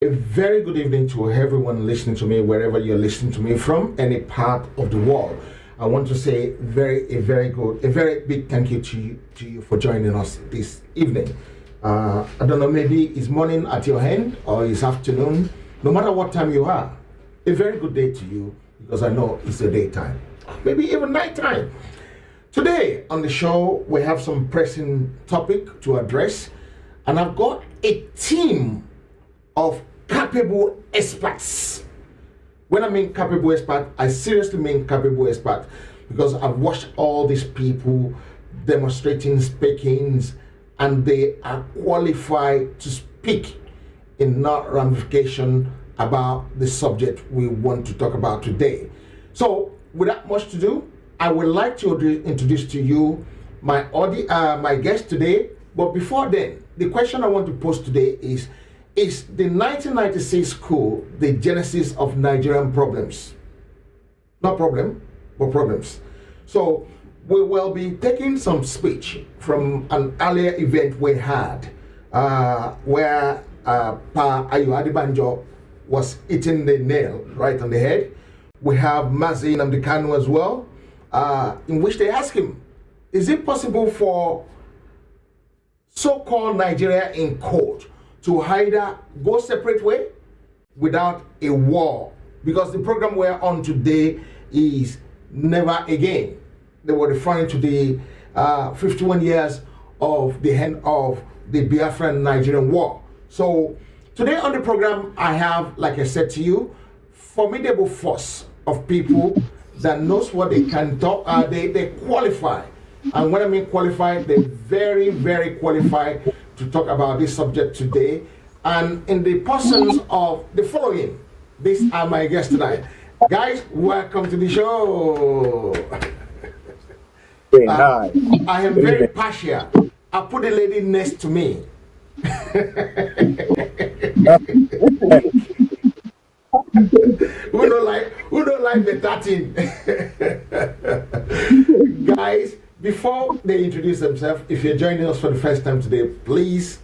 A very good evening to everyone listening to me, wherever you're listening to me from, any part of the world. I want to say a very big thank you to you for joining us this evening. I don't know, maybe it's morning at your end or it's afternoon. No matter what time you are, a very good day to you, because I know it's a daytime, maybe even nighttime. Today on the show, we have some pressing topic to address, and I've got a team of capable experts. When I mean capable expert, I seriously mean capable expert, because I've watched all these people demonstrating speakings, and they are qualified to speak in not ramification about the subject we want to talk about today. So without much to do, I would like to introduce to you my guest today. But before then, the question I want to pose today is the 1996 coup the genesis of Nigerian problems? Not problem, but problems. So we will be taking some speech from an earlier event we had where Pa Ayo Adebanjo was hitting the nail right on the head. We have Mazi Nnamdi Kanu as well, in which they ask him, is it possible for so-called Nigeria in court to either go separate way without a war? Because the program we're on today is Never Again. They were referring to the 51 years of the end of the Biafran Nigerian war. So today on the program, I have, like I said to you, formidable force of people that knows what they can talk. They qualify. And when I mean qualified, they're very qualified to talk about this subject today. And in the persons of the following, these are my guests tonight. Guys, welcome to the show. Hi. I am very partial. I put a lady next to me. Who don't like the 13? Guys, before they introduce themselves, if you're joining us for the first time today, please,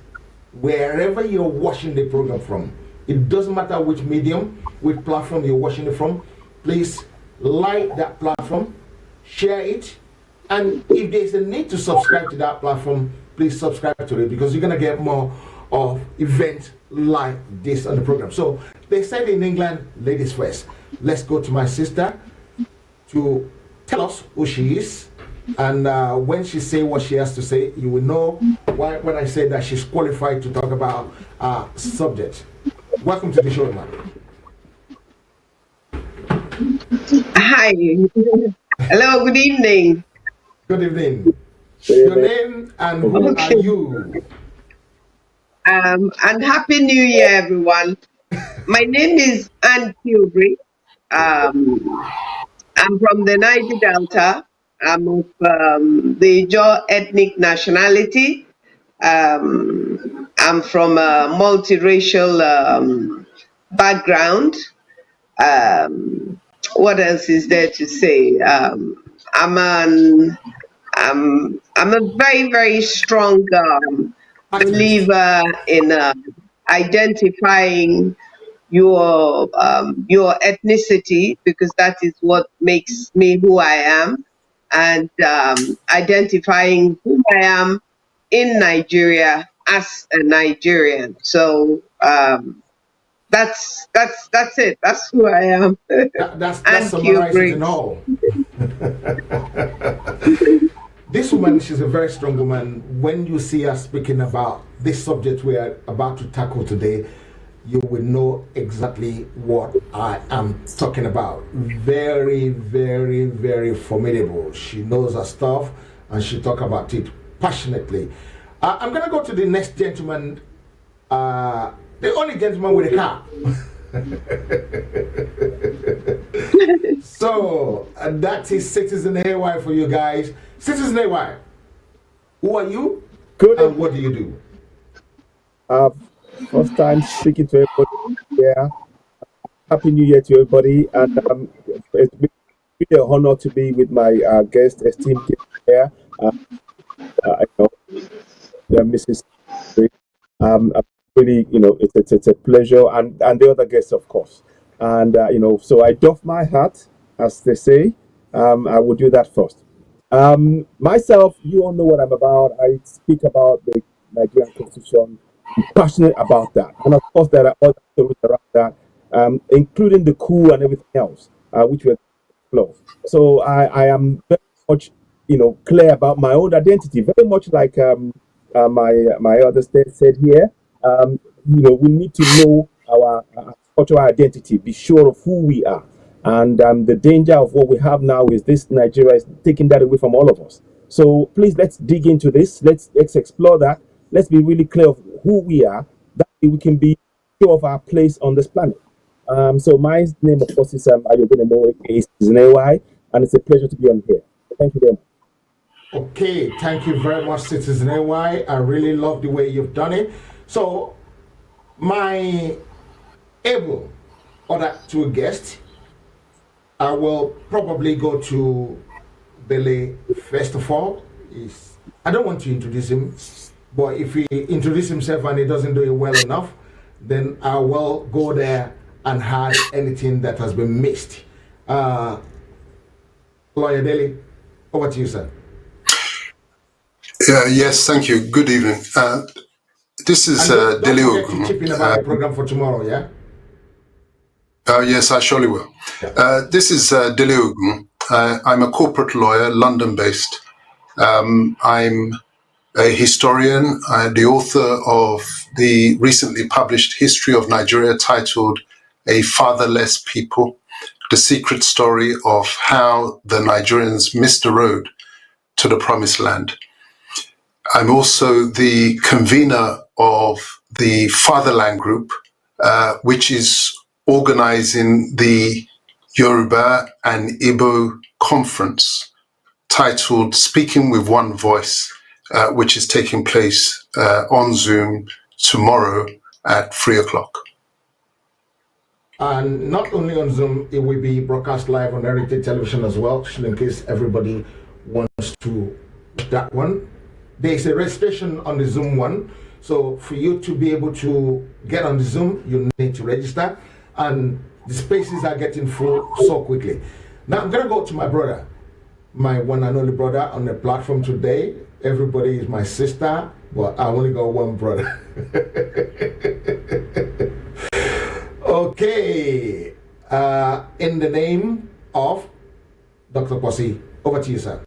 wherever you're watching the program from, it doesn't matter which medium, which platform you're watching it from, please like that platform, share it, and if there's a need to subscribe to that platform, please subscribe to it, because you're going to get more of events like this on the program. So they said in England, ladies first. Let's go to my sister to tell us who she is, and when she say what she has to say, you will know why when I say that she's qualified to talk about subject. Welcome to the show, man. Hi. Hello, good evening. Good evening. Your name and who are you? And Happy New Year, everyone. My name is Ann Kilbury. I'm from the Niger Delta. I'm of the Ijaw ethnic nationality. I'm from a multiracial background. What else is there to say? I'm a very strong believer in identifying your ethnicity, because that is what makes me who I am, and identifying who I am in Nigeria as a Nigerian. So that's it. That's who I am. That's summarizing it all. This woman, she's a very strong woman. When you see her speaking about this subject we are about to tackle today, you will know exactly what I am talking about. Very formidable. She knows her stuff, and she talk about it passionately. I'm gonna go to the next gentleman, the only gentleman with a car. So that is Citizen AY for you guys. Citizen AY, who are you? Good. And what do you do? First time speaking to everybody. Yeah. Happy New Year to everybody, and it's been really an honor to be with my guest, esteemed guest here. I know Mrs. really, it's a pleasure, and the other guests, of course. And so I doff my hat, as they say. I will do that first. Myself, you all know what I'm about. I speak about the Nigerian Constitution. I'm passionate about that, and of course, there are other stories around that, including the coup and everything else, which we're explore. So I am very much, clear about my own identity, very much like my other state said here. We need to know our cultural identity, be sure of who we are. And the danger of what we have now is this Nigeria is taking that away from all of us. So please, let's dig into this. Let's explore that. Let's be really clear of who we are, that we can be sure of our place on this planet. So my name, of course, is Ayobinemo, is Zinewa, and it's a pleasure to be on here. Thank you very much. Okay, thank you very much, Citizen AY. I really love the way you've done it. So, my able other two guests, I will probably go to Billy first of all. I don't want to introduce him, but if he introduces himself and he doesn't do it well enough, then I will go there and add anything that has been missed. Lawyer Dele, over to you, sir. Yes, thank you. Good evening. This is Dele Ogun. Chip in about the program for tomorrow, yeah? Yes, I surely will. Yeah. This is Dele Ogun. I'm a corporate lawyer, London-based. I'm a historian, the author of the recently published History of Nigeria titled A Fatherless People, the secret story of how the Nigerians missed the road to the promised land. I'm also the convener of the Fatherland Group, which is organizing the Yoruba and Igbo conference titled Speaking with One Voice, which is taking place on Zoom tomorrow at 3:00. And not only on Zoom, it will be broadcast live on Heritage Television as well, in case everybody wants to watch that one. There's a registration on the Zoom one. So for you to be able to get on the Zoom, you need to register. And the spaces are getting full so quickly. Now I'm going to go to my brother, my one and only brother on the platform today. Everybody is my sister, but I only got one brother. Okay. In the name of Dr. Posse, over to you, sir.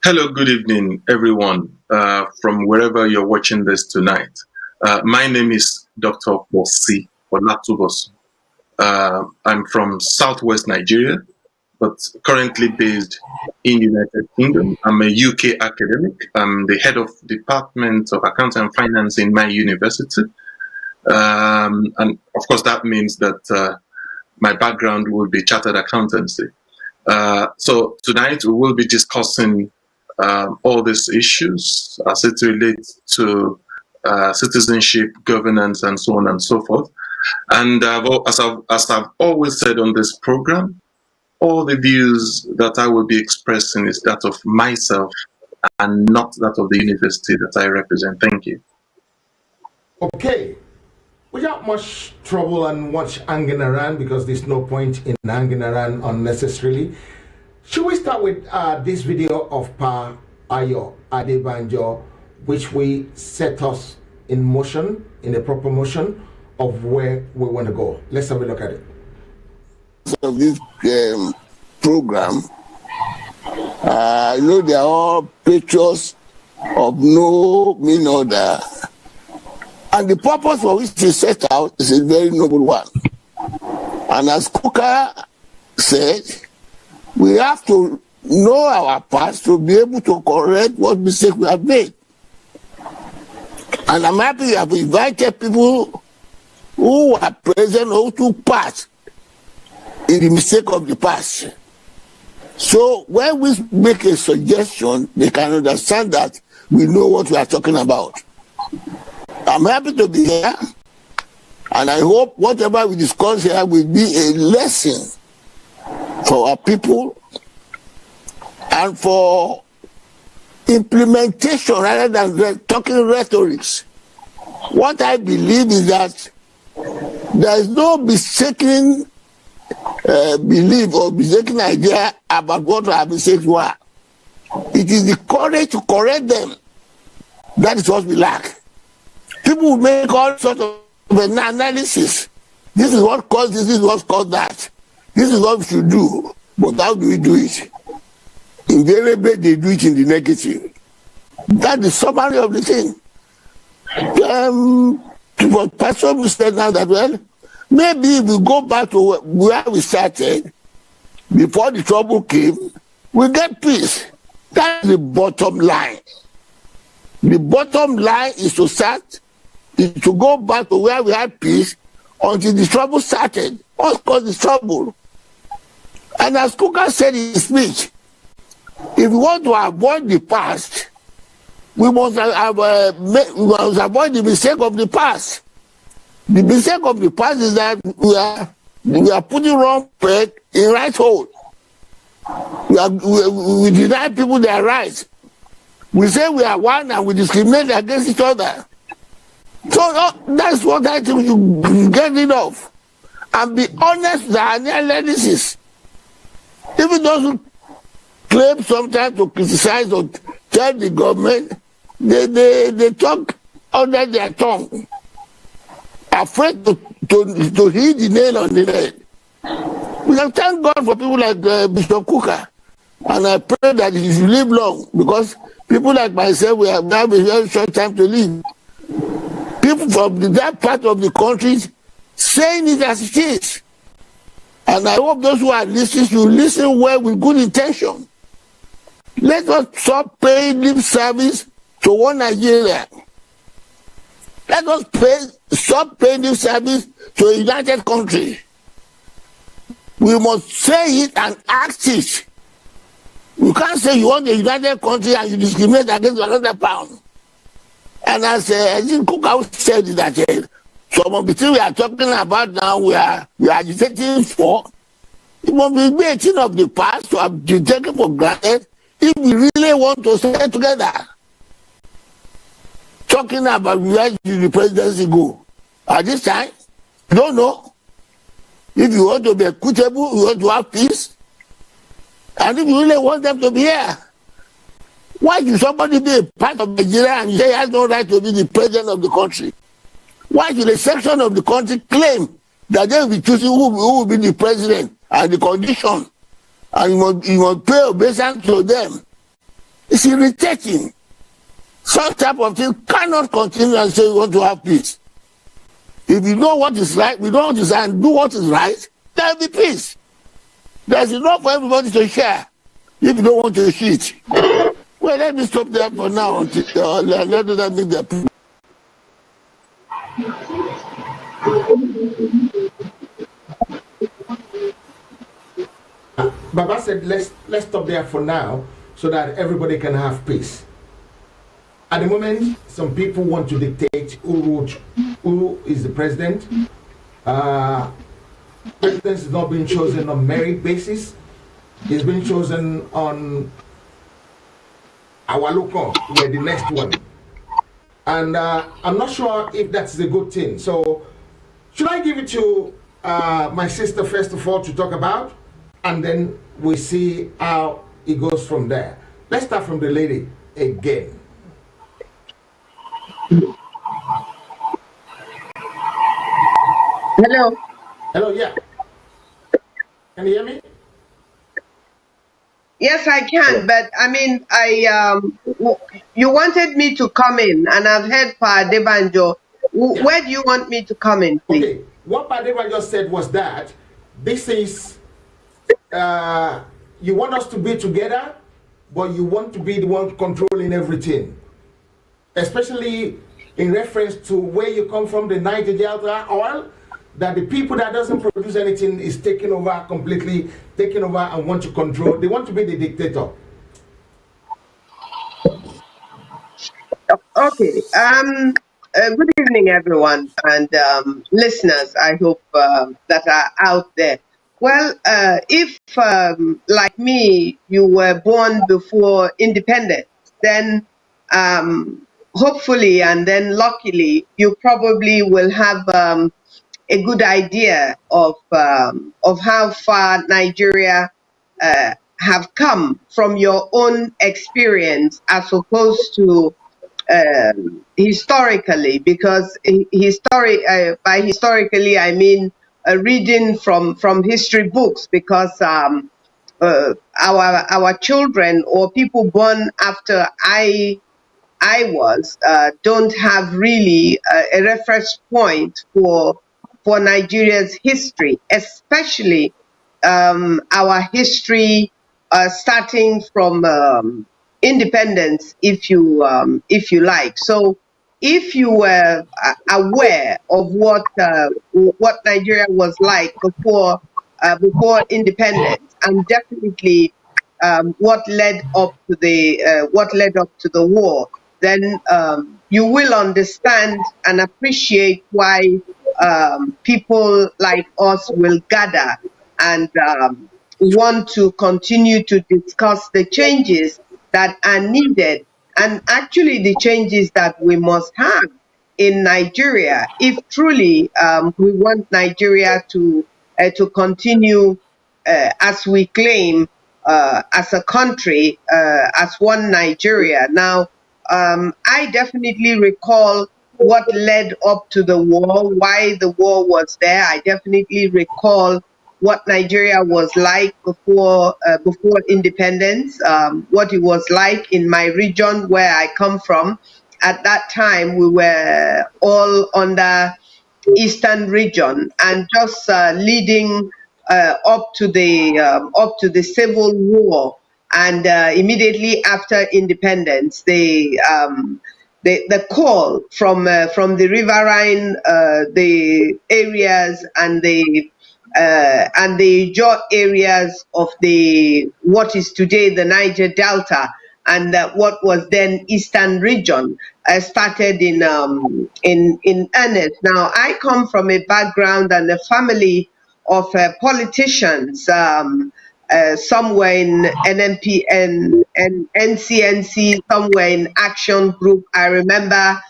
Hello, good evening, everyone, from wherever you're watching this tonight. My name is Dr. Posse Olatubos. I'm from Southwest Nigeria, but currently based in the United Kingdom. I'm a UK academic. I'm the head of Department of Accounting and Finance in my university. And of course, that means that my background will be chartered accountancy. So tonight we will be discussing all these issues as it relates to citizenship, governance, and so on and so forth. And as I've always said on this program, all the views that I will be expressing is that of myself and not that of the university that I represent. Thank you. Okay. Without much trouble and much hanging around, because there's no point in hanging around unnecessarily, should we start with this video of Pa Ayo Adebanjo, which we set us in motion, in the proper motion of where we want to go? Let's have a look at it. So this program, they are all patriots of no mean order. And the purpose for which they set out is a very noble one. And as Kuka said, we have to know our past to be able to correct what mistake we have made. And I'm happy that we invited people who are present or who took part in the mistake of the past. So when we make a suggestion, they can understand that we know what we are talking about. I'm happy to be here, and I hope whatever we discuss here will be a lesson for our people and for implementation rather than talking rhetorics What I believe is that there is no mistaken belief or mistaken idea about what our mistakes were. It is the courage to correct them. That is what we lack. People will make all sorts of analysis. This is what caused this, this is what caused that. This is what we should do. But how do we do it? Invariably, they do it in the negative. That's the summary of the thing. What Pastor said now that, well, maybe if we go back to where we started, before the trouble came, we get peace. That's the bottom line. The bottom line is to go back to where we had peace until the trouble started. What caused the trouble? And as Kuka said in his speech, if we want to avoid the past, we must avoid the mistake of the past. The mistake of the past is that we are putting wrong peg in right hole. We deny people their rights. We say we are one and we discriminate against each other. So that's what I think you get rid of. And be honest with our analysis. Even those who claim sometimes to criticize or tell the government, they talk under their tongue, afraid to hit the nail on the head. We can thank God for people like Bishop Kuka, and I pray that he should live long, because people like myself, we have now a very short time to live. People from that part of the country saying it as it is. And I hope those who are listening should listen well with good intention. Let us stop paying lip service to one Nigeria. Let us stop paying lip service to a united country. We must say it and act it. You can't say you want a united country and you discriminate against another pound. And as I think Kuka said that some of the things we are talking about now, we are agitating for, it must be a thing of the past to have been taken for granted if we really want to stay together. Talking about where did the presidency go? At this time, you don't know. If you want to be equitable, you want to have peace, and if you really want them to be here, why should somebody be a part of Nigeria and say he has no right to be the president of the country? Why should a section of the country claim that they will be choosing who will be the president and the condition, and you must pay obeisance to them? It's irritating. Such type of thing cannot continue and say we want to have peace. If you know what is right, we don't decide and do what is right, there will be peace. There's enough for everybody to share if you don't want to cheat. Well, let me stop there for now until let them make their peace. Baba said, let's stop there for now so that everybody can have peace. At the moment, some people want to dictate who is the president. President is not being chosen on merit basis. He's been chosen on our local, we're the next one. And I'm not sure if that's a good thing. So should I give it to my sister first of all to talk about, and then we see how it goes from there. Let's start from the lady again. Hello. Hello, yeah. Can you hear me? Yes, I can, but I mean, you wanted me to come in, and I've heard Pa Debanjo. Yeah. Where do you want me to come in, please? Okay, what Pa Debanjo said was that this is, you want us to be together, but you want to be the one controlling everything. Especially in reference to where you come from, the Niger Delta oil, that the people that doesn't produce anything is taking over, completely taking over and want to control. They want to be the dictator. Okay. Good evening, everyone, and listeners, I hope that are out there. Well, if, like me, you were born before independence, then hopefully, and then luckily, you probably will have a good idea of how far Nigeria have come from your own experience, as opposed to historically, because by historically I mean reading from history books, because our children or people born after I was don't have really a reference point for Nigeria's history, especially our history starting from independence, if you like. So, if you were aware of what Nigeria was like before independence, and definitely what led up to the war, then you will understand and appreciate why people like us will gather and want to continue to discuss the changes that are needed, and actually the changes that we must have in Nigeria if truly we want Nigeria to continue as we claim as a country, as one Nigeria. Now, I definitely recall what led up to the war, why the war was there. I definitely recall what Nigeria was like before independence, what it was like in my region where I come from. At that time, we were all under Eastern region, and just leading up to the Civil War, and immediately after independence, the call from the riverine, the areas, and the jaw areas of the what is today the Niger Delta, and what was then Eastern region, started in earnest. Now, I come from a background and a family of politicians. Somewhere in NMP and NCNC, somewhere in Action Group. I remember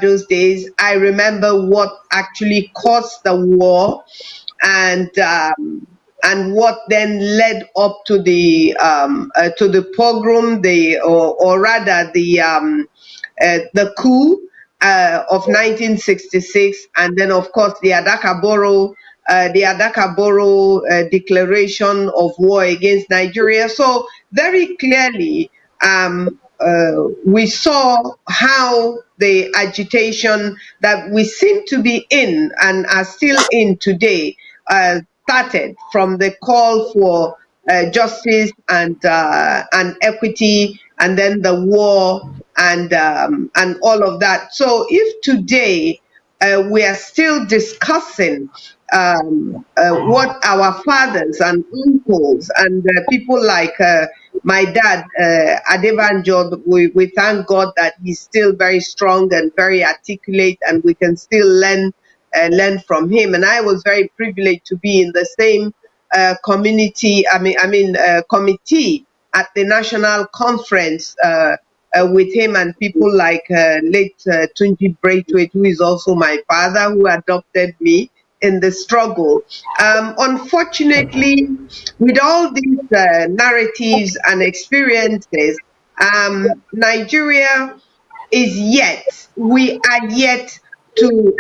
those days. I remember what actually caused the war, and what then led up to the pogrom, or rather the coup of 1966, and then of course the Adakaboro declaration of war against Nigeria. So very clearly, we saw how the agitation that we seem to be in and are still in today started from the call for justice and equity, and then the war and all of that. So if today we are still discussing what our fathers and uncles and people like my dad, Adebanjo, we thank God that he's still very strong and very articulate, and we can still learn from him. And I was very privileged to be in the same committee at the national conference with him and people like late Tunji Braithwaite, who is also my father, who adopted me in the struggle. Unfortunately, with all these narratives and experiences, Nigeria we are yet to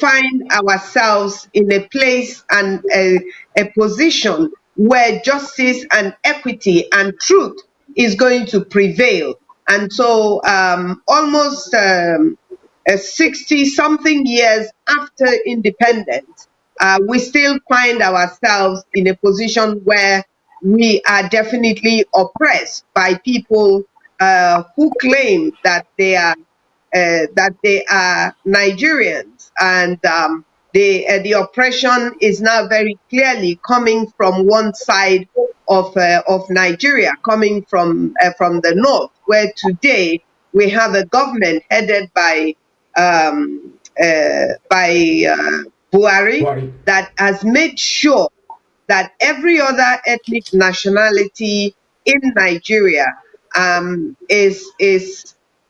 find ourselves in a place and a position where justice and equity and truth is going to prevail. And so almost 60-something years after independence, we still find ourselves in a position where we are definitely oppressed by people who claim that they are Nigerians, and the oppression is now very clearly coming from one side of Nigeria, coming from the north, where today we have a government headed by Buhari that has made sure that every other ethnic nationality in Nigeria is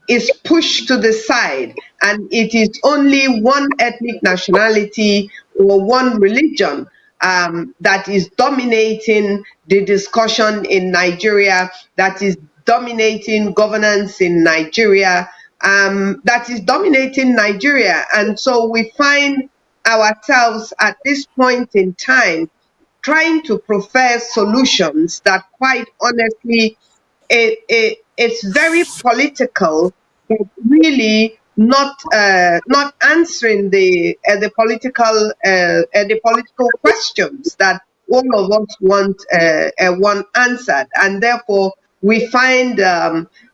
is pushed to the side, and it is only one ethnic nationality or one religion that is dominating the discussion in Nigeria, that is dominating governance in Nigeria, that is dominating Nigeria. And so we find ourselves at this point in time trying to profess solutions that, quite honestly, it's very political, but really not answering the political questions that all of us want answered, and therefore we find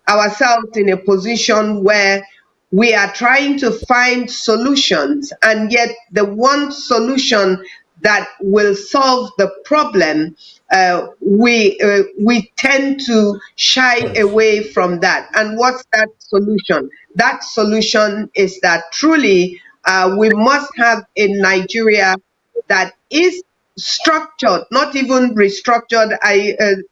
ourselves in a position where we are trying to find solutions, and yet the one solution that will solve the problem, we tend to shy away from that. And what's that solution? That solution is that truly we must have a Nigeria that is structured, not even restructured.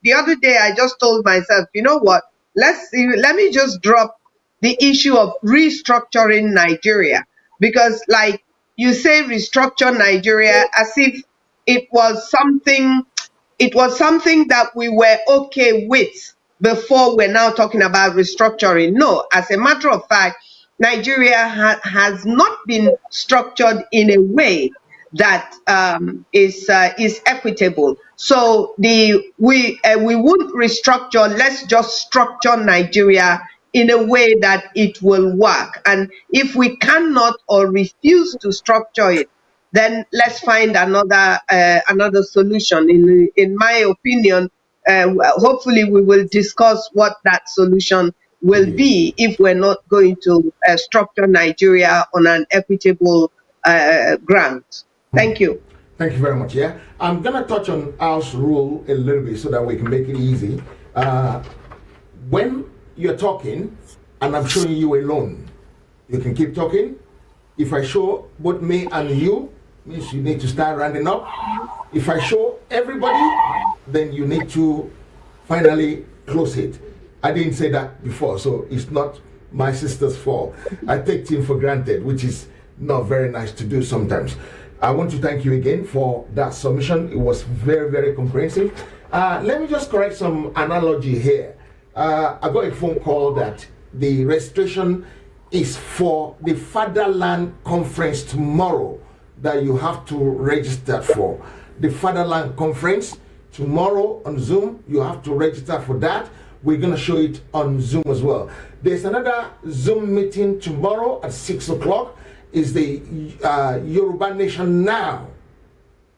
The other day I just told myself, you know what? Let me just drop the issue of restructuring Nigeria, because, like, you say restructure Nigeria as if it was something that we were okay with before we're now talking about restructuring. No, as a matter of fact, Nigeria has not been structured in a way that is equitable. So we won't restructure. Let's just structure Nigeria in a way that it will work. And if we cannot or refuse to structure it, then let's find another solution. In my opinion, hopefully we will discuss what that solution will be if we're not going to structure Nigeria on an equitable ground. Thank you. Thank you very much. Yeah, I'm gonna touch on house rule a little bit so that we can make it easy. When you're talking and I'm showing you alone, you can keep talking. If I show both me and you, means you need to start rounding up. If I show everybody, then you need to finally close it. I didn't say that before, so it's not my sister's fault. I take things for granted, which is not very nice to do sometimes. I want to thank you again for that submission. It was very, very comprehensive. Let me just correct some analogy here. I got a phone call that the registration is for the Fatherland Conference tomorrow that you have to register for. The Fatherland Conference tomorrow on Zoom, you have to register for that. We're going to show it on Zoom as well. There's another Zoom meeting tomorrow at 6 o'clock. Is the Yoruba Nation Now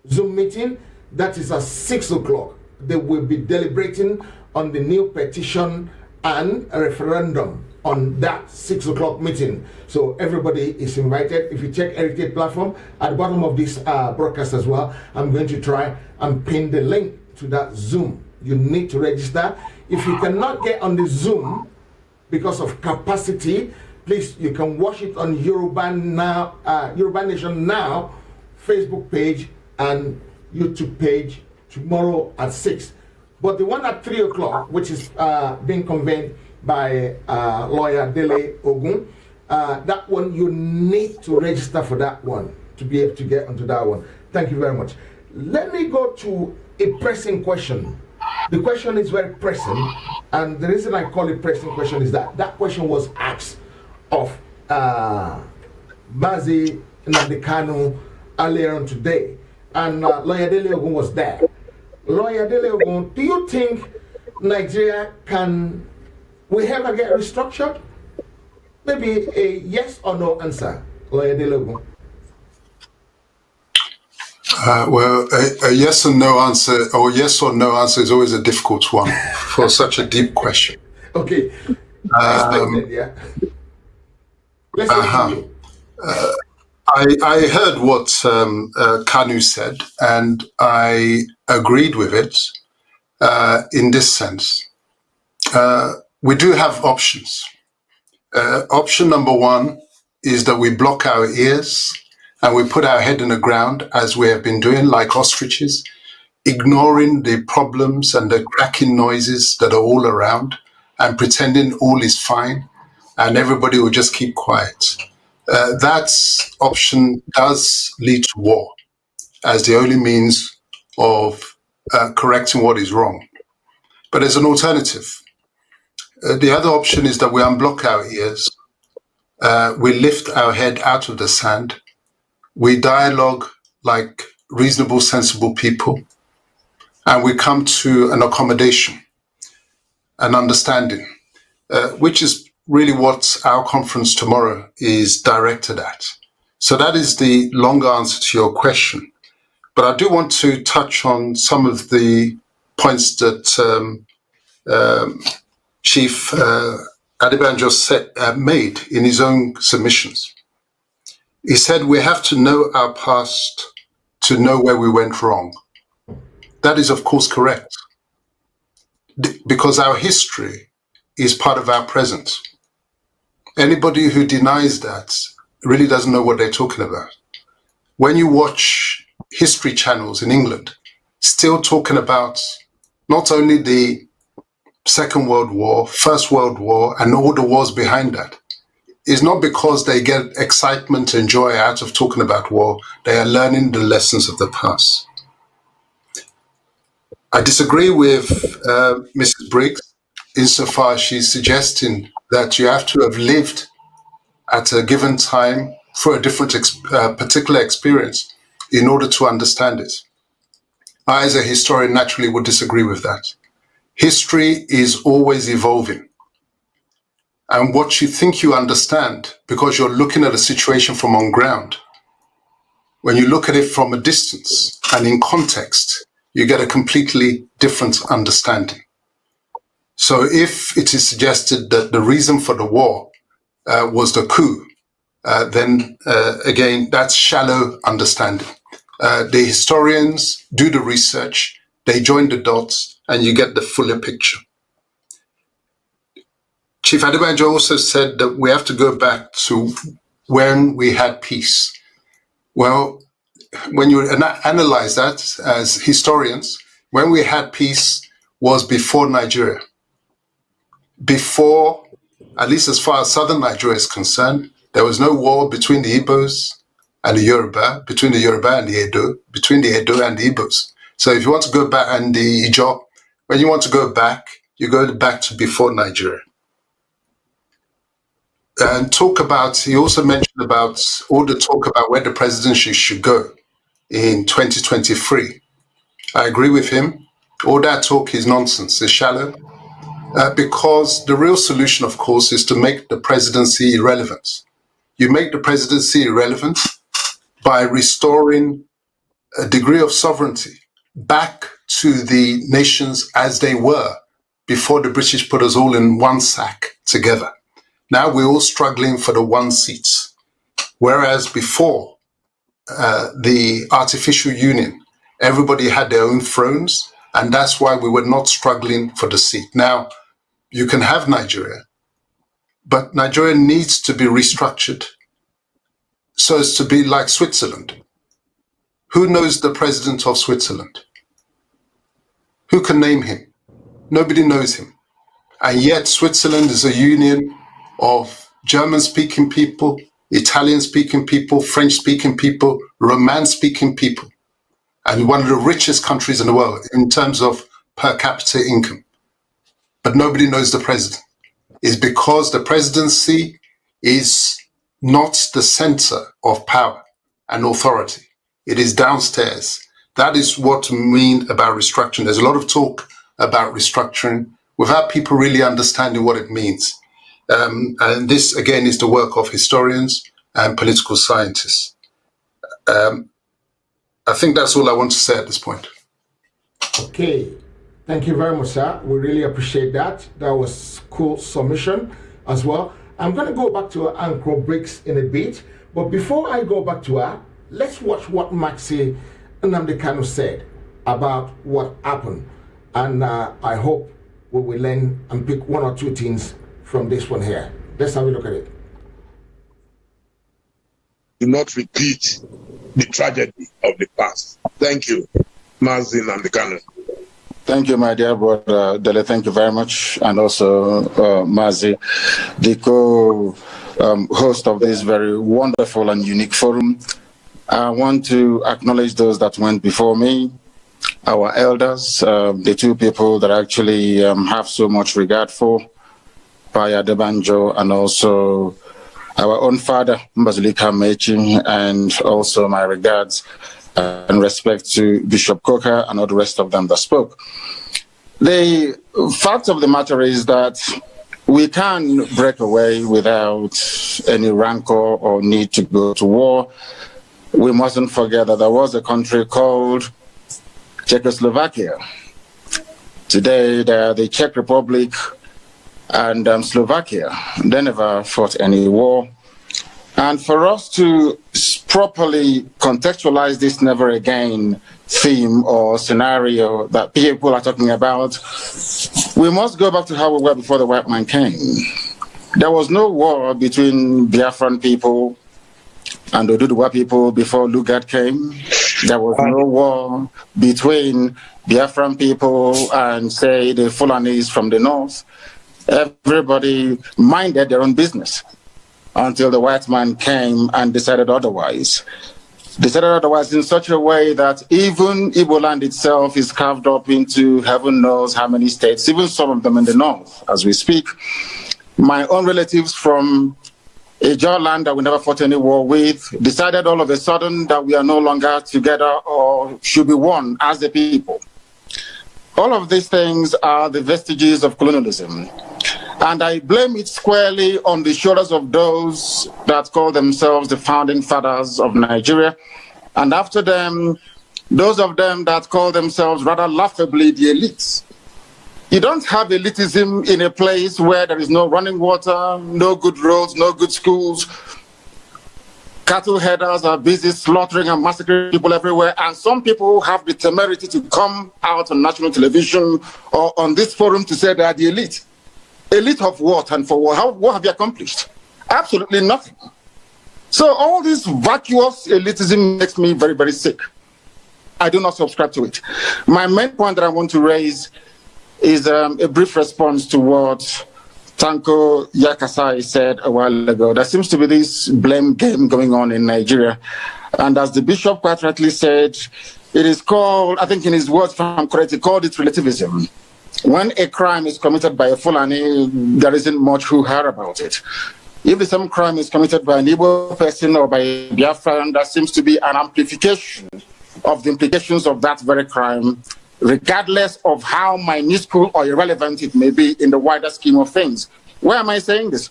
Zoom meeting. That is at 6 o'clock. They will be deliberating on the new petition and a referendum on that 6 o'clock meeting. So everybody is invited. If you check Heritage Platform, at the bottom of this broadcast as well, I'm going to try and pin the link to that Zoom. You need to register. If you cannot get on the Zoom because of capacity, please, you can watch it on Yoruba Nation Now Facebook page and YouTube page tomorrow at 6. But the one at 3 o'clock, which is being convened by lawyer Dele Ogun, that one you need to register for that one to be able to get onto that one. Thank you very much. Let me go to a pressing question. The question is very pressing, and the reason I call it pressing question is that that question was asked of Mazi Nnamdi earlier on today, and lawyer Dele Ogun was there. Lawyer Dele Ogun, do you think Nigeria will ever get restructured? Maybe a yes or no answer, lawyer Dele Ogun. Well, a yes or no answer, or yes or no answer, is always a difficult one for such a deep question. Okay. Yeah. I heard what Kanu said, and I agreed with it in this sense. We do have options. Option number one is that we block our ears and we put our head in the ground, as we have been doing, like ostriches, ignoring the problems and the cracking noises that are all around and pretending all is fine. and everybody will just keep quiet. That option does lead to war as the only means of correcting what is wrong. But there's an alternative. The other option is that we unblock our ears, we lift our head out of the sand, we dialogue like reasonable, sensible people, and we come to an accommodation, an understanding, which is really what our conference tomorrow is directed at. So that is the longer answer to your question. But I do want to touch on some of the points that Chief Adebanjo made in his own submissions. He said we have to know our past to know where we went wrong. That is, of course, correct, because our history is part of our present. Anybody who denies that really doesn't know what they're talking about. When you watch history channels in England, still talking about not only the Second World War, First World War, and all the wars behind that, is not because they get excitement and joy out of talking about war. They are learning the lessons of the past. I disagree with Mrs. Briggs insofar as she's suggesting that you have to have lived at a given time for a different particular experience in order to understand it. I, as a historian, naturally would disagree with that. History is always evolving. And what you think you understand, because you're looking at a situation from on ground, when you look at it from a distance and in context, you get a completely different understanding. So if it is suggested that the reason for the war was the coup, then again, that's shallow understanding. The historians do the research, they join the dots, and you get the fuller picture. Chief Adebanjo also said that we have to go back to when we had peace. Well, when you analyze that as historians, when we had peace was before Nigeria. Before, at least as far as southern Nigeria is concerned, there was no war between the Igbos and the Yoruba, between the Yoruba and the Edo, between the Edo and the Igbos. So if you want to go back, and the Ijaw, when you want to go back, you go back to before Nigeria. And he also mentioned about all the talk about where the presidency should go in 2023. I agree with him. All that talk is nonsense, it's shallow, because the real solution, of course, is to make the presidency irrelevant. You make the presidency irrelevant by restoring a degree of sovereignty back to the nations as they were before the British put us all in one sack together. Now we're all struggling for the one seats, whereas before the artificial union, everybody had their own thrones, and that's why we were not struggling for the seat. Now, you can have Nigeria, but Nigeria needs to be restructured so as to be like Switzerland. Who knows the president of Switzerland? Who can name him? Nobody knows him. And yet Switzerland is a union of German-speaking people, Italian-speaking people, French-speaking people, Romance-speaking people, and one of the richest countries in the world in terms of per capita income. But nobody knows the president. It's because the presidency is not the center of power and authority. It is downstairs. That is what we mean about restructuring. There's a lot of talk about restructuring without people really understanding what it means. And this, again, is the work of historians and political scientists. I think that's all I want to say at this point. Okay. Thank you very much, sir. We really appreciate that. That was cool submission as well. I'm going to go back to Uncle Briggs in a bit. But before I go back to her, let's watch what Maxi Nnamdi Kanu said about what happened. And I hope we will learn and pick one or two things from this one here. Let's have a look at it. Do not repeat the tragedy of the past. Thank you, Maxi Nnamdi Kanu. Thank you, my dear brother Dele. Thank you very much. And also Mazi, the co-host of this very wonderful and unique forum. I want to acknowledge those that went before me, our elders, the two people that I actually have so much regard for, Paya Debanjo, and also our own father, Mbazulika Mechi, and also my regards and respect to Bishop Coker and all the rest of them that spoke. The fact of the matter is that we can break away without any rancor or need to go to war. We mustn't forget that there was a country called Czechoslovakia. Today, they're the Czech Republic and Slovakia. They never fought any war. And for us to properly contextualize this never again theme or scenario that people are talking about, we must go back to how we were before the white man came. There was no war between Biafran people and Oduduwa people before Lugard came. There was no war between Biafran people and, say, the Fulanis from the north. Everybody minded their own business until the white man came and decided otherwise. Decided otherwise in such a way that even Igbo land itself is carved up into heaven knows how many states, even some of them in the north, as we speak. My own relatives from a Jaw land that we never fought any war with decided all of a sudden that we are no longer together or should be one as a people. All of these things are the vestiges of colonialism. And I blame it squarely on the shoulders of those that call themselves the founding fathers of Nigeria. And after them, those of them that call themselves rather laughably the elites. You don't have elitism in a place where there is no running water, no good roads, no good schools. Cattle headers are busy slaughtering and massacring people everywhere. And some people have the temerity to come out on national television or on this forum to say they are the elite. Elite of what and for what? What have you accomplished? Absolutely nothing. So all this vacuous elitism makes me very, very sick. I do not subscribe to it. My main point that I want to raise is a brief response to what Tanko Yakasai said a while ago. There seems to be this blame game going on in Nigeria. And as the bishop quite rightly said, it is called, I think in his words, if I'm correct, he called it relativism. When a crime is committed by a Fulani, there isn't much hoo-ha about it. If the same crime is committed by an Igbo person or by a Biafran, there seems to be an amplification of the implications of that very crime, regardless of how minuscule or irrelevant it may be in the wider scheme of things. Why am I saying this?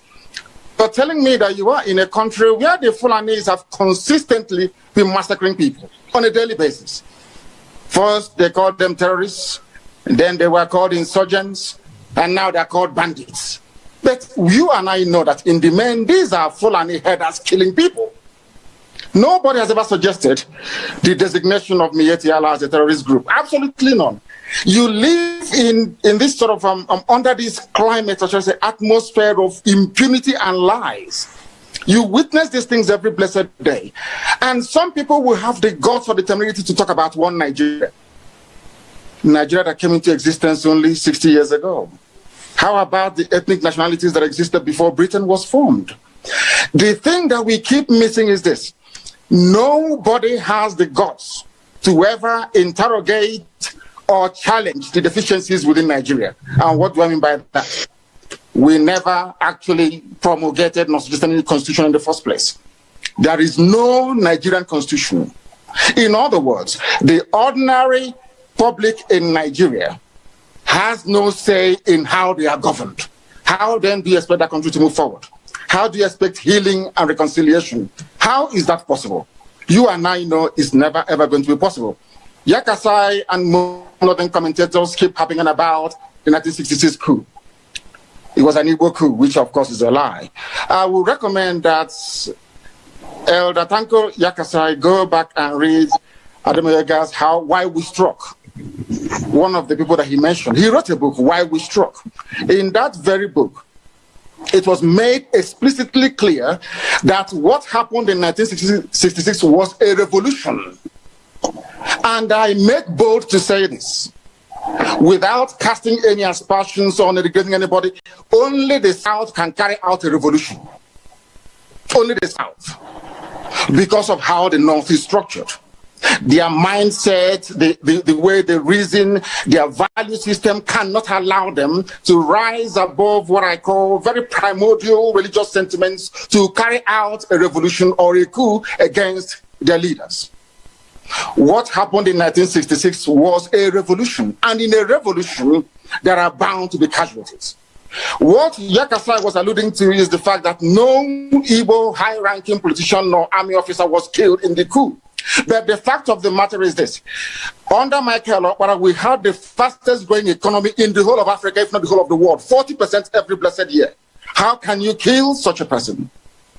You're telling me that you are in a country where the Fulanis have consistently been massacring people on a daily basis. First, they called them terrorists. Then they were called insurgents, and now they're called bandits. But you and I know that in the main, these are Fulani headers killing people. Nobody has ever suggested the designation of Miyetti Allah as a terrorist group. Absolutely none. You live in this sort of, under this climate, or should I say, atmosphere of impunity and lies. You witness these things every blessed day. And some people will have the guts or the temerity to talk about one Nigeria. Nigeria that came into existence only 60 years ago. How about the ethnic nationalities that existed before Britain was formed? The thing that we keep missing is this. Nobody has the guts to ever interrogate or challenge the deficiencies within Nigeria. And what do I mean by that? We never actually promulgated nor suggested any constitution in the first place. There is no Nigerian constitution. In other words, the ordinary public in Nigeria has no say in how they are governed. How then do you expect that country to move forward? How do you expect healing and reconciliation? How is that possible? You and I know it's never ever going to be possible. Yakasai and modern commentators keep harping on about the 1966 coup. It was an Igbo coup, which of course is a lie. I would recommend that Elder Tanko Yakasai go back and read Ademoyega's Why We Struck. One of the people that he mentioned, he wrote a book, Why We Struck. In that very book, it was made explicitly clear that what happened in 1966 was a revolution. And I make bold to say this. without casting any aspersions or degrading anybody. Only the South can carry out a revolution. Only the South. Because of how the North is structured. Their mindset, the way they reason, their value system cannot allow them to rise above what I call very primordial religious sentiments to carry out a revolution or a coup against their leaders. What happened in 1966 was a revolution, and in a revolution, there are bound to be casualties. What Yakasai was alluding to is the fact that no Igbo high-ranking politician nor army officer was killed in the coup. But the fact of the matter is this. Under Michael Okpara, we had the fastest growing economy in the whole of Africa, if not the whole of the world, 40% every blessed year. How can you kill such a person?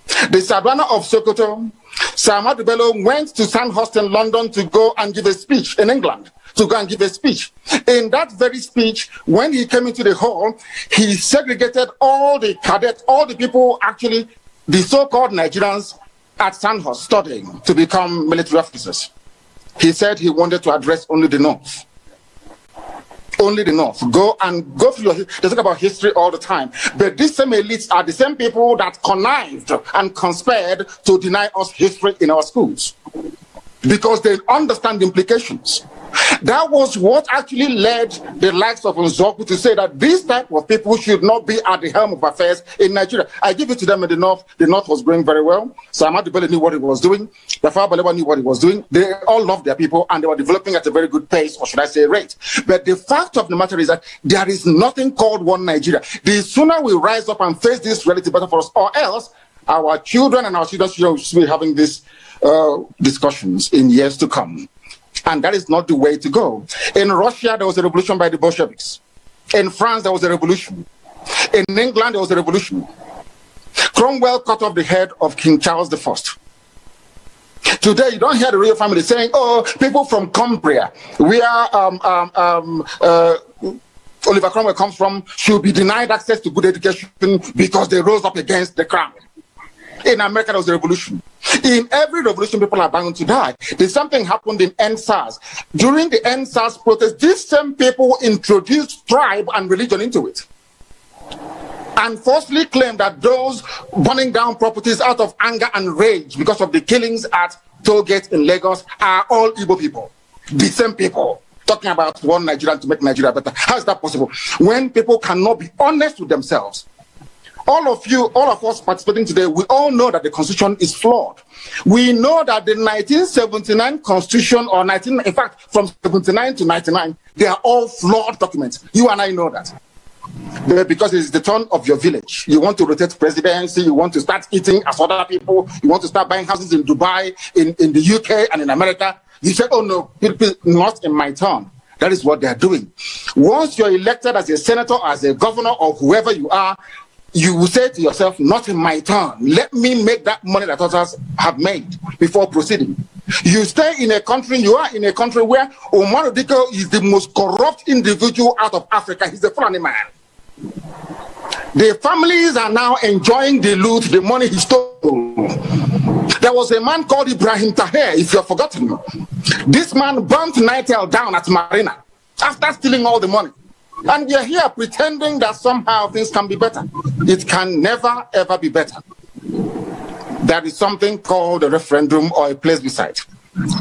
The Sadwana of Sokoto, Sir Ahmadu Bello, went to Sandhurst in London to go and give a speech in England. To go and give a speech. In that very speech, when he came into the hall, he segregated all the cadets, all the people, actually, the so-called Nigerians at Sandhurst studying to become military officers. He said he wanted to address only the North. Only the North. Go through they talk about history all the time. But these same elites are the same people that connived and conspired to deny us history in our schools. Because they understand the implications. That was what actually led the likes of Nzoku to say that this type of people should not be at the helm of affairs in Nigeria. I give it to them in the North. The North was going very well. So Ahmadu Bello knew what he was doing. Tafawa Balewa knew what he was doing. They all loved their people and they were developing at a very good pace, or should I say rate. But the fact of the matter is that there is nothing called one Nigeria. The sooner we rise up and face this reality, better for us, or else our children and our children should be having these discussions in years to come. And that is not the way to go. In Russia, there was a revolution by the Bolsheviks. In France, there was a revolution. In England, there was a revolution. Cromwell cut off the head of King Charles I. Today, you don't hear the royal family saying, oh, people from Cumbria, where Oliver Cromwell comes from, should be denied access to good education because they rose up against the crown. In America, there was a revolution. In every revolution, people are bound to die. There's something happened in NSAS. During the NSAS protest, these same people introduced tribe and religion into it. And falsely claimed that those burning down properties out of anger and rage because of the killings at toll gates in Lagos are all Igbo people. The same people. Talking about one Nigeria to make Nigeria better. How is that possible? When people cannot be honest with themselves. All of us participating today, we all know that the Constitution is flawed. We know that the 1979 Constitution, in fact, from 79 to 99, they are all flawed documents. You and I know that. Because it's the turn of your village. You want to rotate presidency, you want to start eating as other people, you want to start buying houses in Dubai, in the UK, and in America. You say, oh no, not in my turn. That is what they are doing. Once you're elected as a senator, as a governor, or whoever you are, you will say to yourself, not in my turn. Let me make that money that others have made before proceeding. You stay in a country, you are in a country where Omar Diko is the most corrupt individual out of Africa. He's a funny man. The families are now enjoying the loot, the money he stole. There was a man called Ibrahim Taher, if you have forgotten. This man burnt Nitel down at Marina after stealing all the money. And we are here pretending that somehow things can be better. It can never, ever be better. There is something called a referendum or a plebiscite.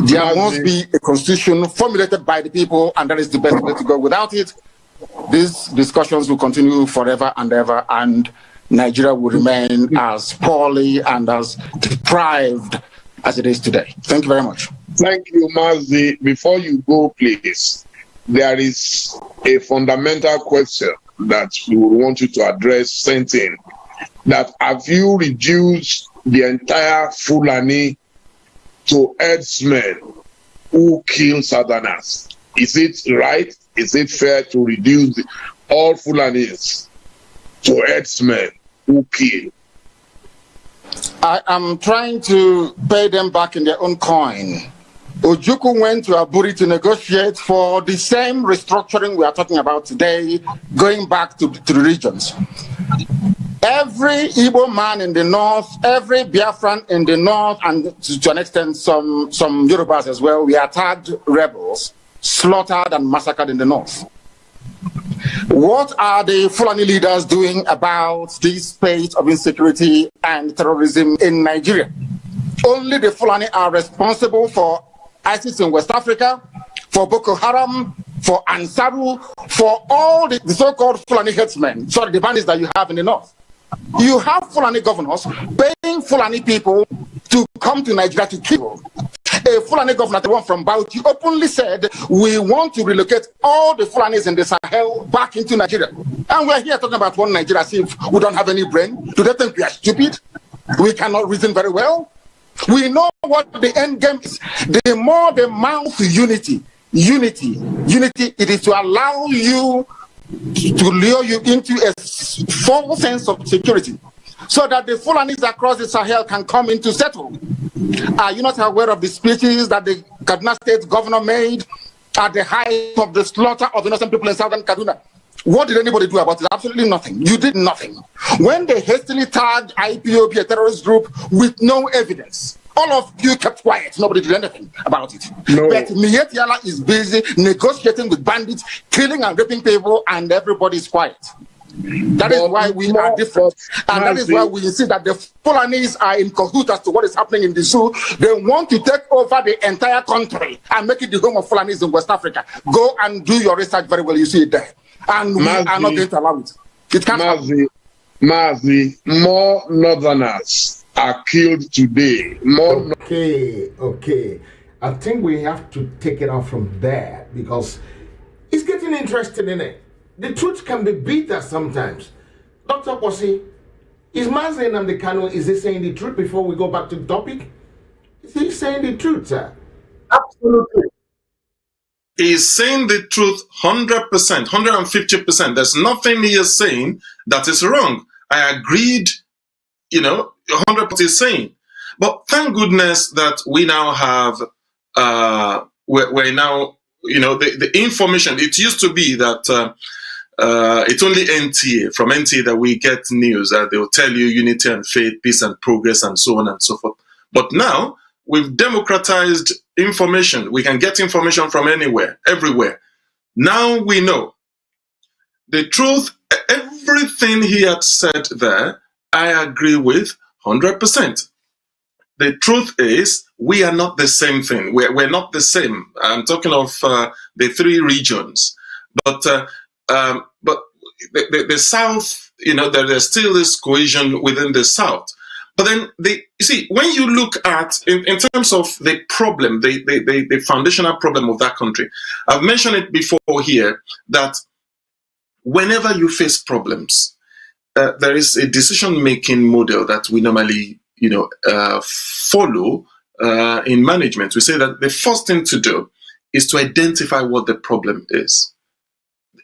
There must be a constitution formulated by the people, and that is the best way to go. Without it, these discussions will continue forever and ever, and Nigeria will remain as poorly and as deprived as it is today. Thank you very much. Thank you, Mazi. Before you go, please, there is a fundamental question that we want you to address, Sentin, that have you reduced the entire Fulani to herdsmen who kill Southerners? Is it right? Is it fair to reduce all Fulanis to herdsmen who kill? I am trying to pay them back in their own coin. Ojukwu went to Aburi to negotiate for the same restructuring we are talking about today, going back to the regions. Every Igbo man in the north, every Biafran in the north, and to an extent some Yorubas as well, we are tagged rebels, slaughtered and massacred in the north. What are the Fulani leaders doing about this spate of insecurity and terrorism in Nigeria? Only the Fulani are responsible for ISIS in West Africa, for Boko Haram, for Ansaru, for all the so-called Fulani headsmen, sorry, the bandits that you have in the north. You have Fulani governors paying Fulani people to come to Nigeria to kill. A Fulani governor, the one from Bauchi, openly said, we want to relocate all the Fulanis in the Sahel back into Nigeria. And we're here talking about one Nigeria as if we don't have any brain. Do they think we are stupid? We cannot reason very well. We know what the end game is. The more the mouth unity, it is to allow you, to lure you into a false sense of security, so that the Fulanis across the Sahel can come in to settle. Are you not aware of the speeches that the Kaduna State governor made at the height of the slaughter of innocent people in southern Kaduna? What did anybody do about it? Absolutely nothing. You did nothing. When they hastily tagged IPOB, a terrorist group, with no evidence, all of you kept quiet. Nobody did anything about it. No. But Miet Yala is busy negotiating with bandits, killing and raping people, and everybody is quiet. That is why we are different. And that is why we insist that the Fulanis are in cahoots as to what is happening in the zoo. They want to take over the entire country and make it the home of Fulanis in West Africa. Go and do your research very well. You see it there. And we are not going to allow it. It can't happen. Mazi, more northerners are killed today. Okay. I think we have to take it off from there because it's getting interesting, isn't it? The truth can be bitter sometimes. Dr. Kosi, is Mazi Nnamdi Kanu, is he saying the truth before we go back to the topic? Is he saying the truth, sir? Absolutely. He's saying the truth 100%, 150%. There's nothing he is saying that is wrong. I agreed, 100% he's saying. But thank goodness that we now have, we're now, the information. It used to be that it's only NTA, from NTA that we get news, that they will tell you unity and faith, peace and progress, and so on and so forth. But now we've democratized information. We can get information from anywhere, everywhere. Now we know the truth. Everything he had said there, I agree with 100%. The truth is, we are not the same thing. We're not the same. I'm talking of the three regions, but the South, there's still this cohesion within the South. But then, you see, when you look at, in terms of the problem, the foundational problem of that country, I've mentioned it before here, that whenever you face problems, there is a decision-making model that we normally, follow in management. We say that the first thing to do is to identify what the problem is.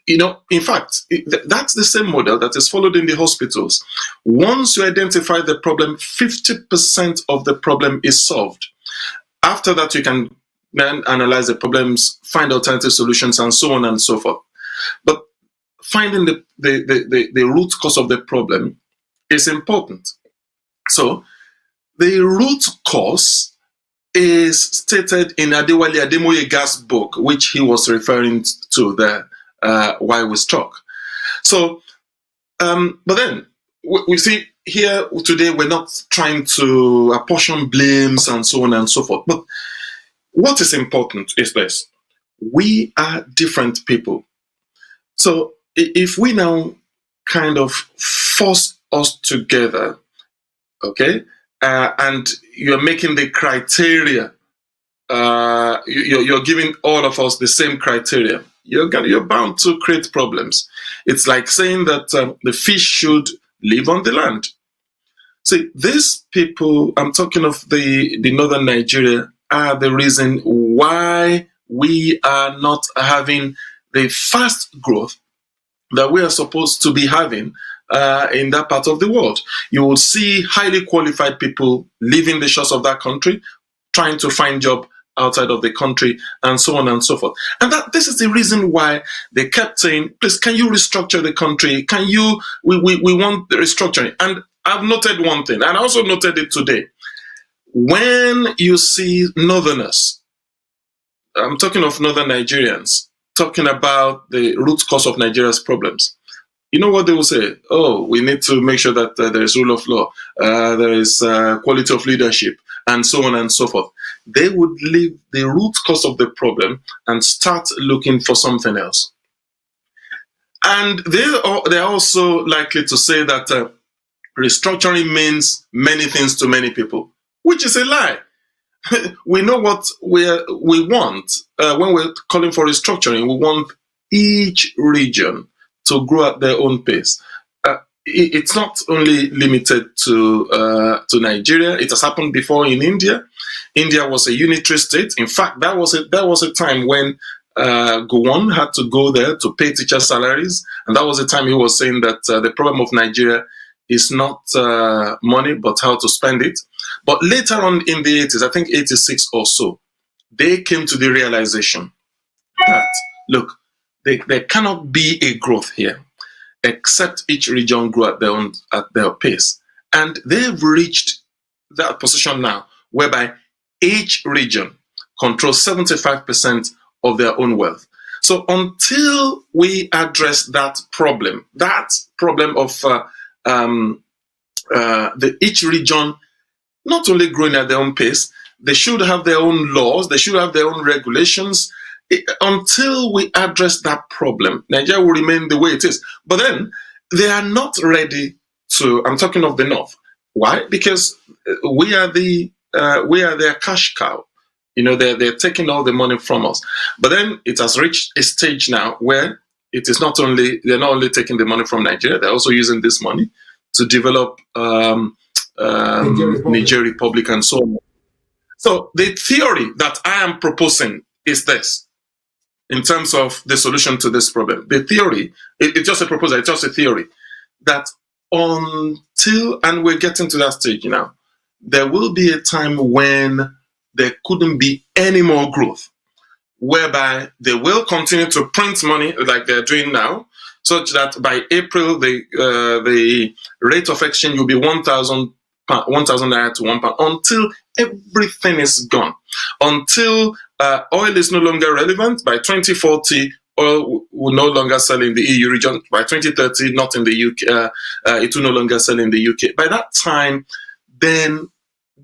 In fact, that's the same model that is followed in the hospitals. Once you identify the problem, 50% of the problem is solved. After that, you can then analyze the problems, find alternative solutions, and so on and so forth. But finding the root cause of the problem is important. So, the root cause is stated in Adewale Ademoyega's book, which he was referring to there. Why we struck. So, but then we see here today, we're not trying to apportion blames and so on and so forth. But what is important is this: we are different people. So if we now kind of force us together, okay, and you're making the criteria, you're giving all of us the same criteria, you're bound to create problems. It's like saying that the fish should live on the land. See, these people, I'm talking of the northern Nigeria, are the reason why we are not having the fast growth that we are supposed to be having in that part of the world. You will see highly qualified people leaving the shores of that country, trying to find job outside of the country, and so on and so forth. And this is the reason why they kept saying, please, can you restructure the country? We want the restructuring. And I've noted one thing, and I also noted it today. When you see northerners, I'm talking of northern Nigerians, talking about the root cause of Nigeria's problems, you know what they will say? Oh, we need to make sure that there is rule of law, there is quality of leadership, and so on and so forth. They would leave the root cause of the problem and start looking for something else. And they're also likely to say that restructuring means many things to many people, which is a lie. We know what we want when we're calling for restructuring. We want each region to grow at their own pace. It's not only limited to Nigeria. It has happened before in India. India was a unitary state. In fact, that was a time when Gowon had to go there to pay teacher salaries, and that was the time he was saying that the problem of Nigeria is not money, but how to spend it. But later on in the 80s, I think 86 or so, they came to the realization that, look, there cannot be a growth here except each region grow at their pace. And they've reached that position now whereby each region controls 75% of their own wealth. So until we address that problem of each region not only growing at their own pace, they should have their own laws, they should have their own regulations. Until we address that problem, Nigeria will remain the way it is. But then they are not ready to. I'm talking of the North. Why? Because we are their cash cow. You know, they're taking all the money from us. But then it has reached a stage now where they're not only taking the money from Nigeria, they're also using this money to develop Niger Republic and so on. So the theory that I am proposing is this. In terms of the solution to this problem, the theory, it's just a proposal, it's just a theory, that until, and we're getting to that stage now, there will be a time when there couldn't be any more growth, whereby they will continue to print money like they're doing now, such that by April, the rate of exchange will be 1,000 naira to £1 until everything is gone, until oil is no longer relevant. By 2040, oil will no longer sell in the EU region. By 2030, not in the UK, it will no longer sell in the UK. By that time, then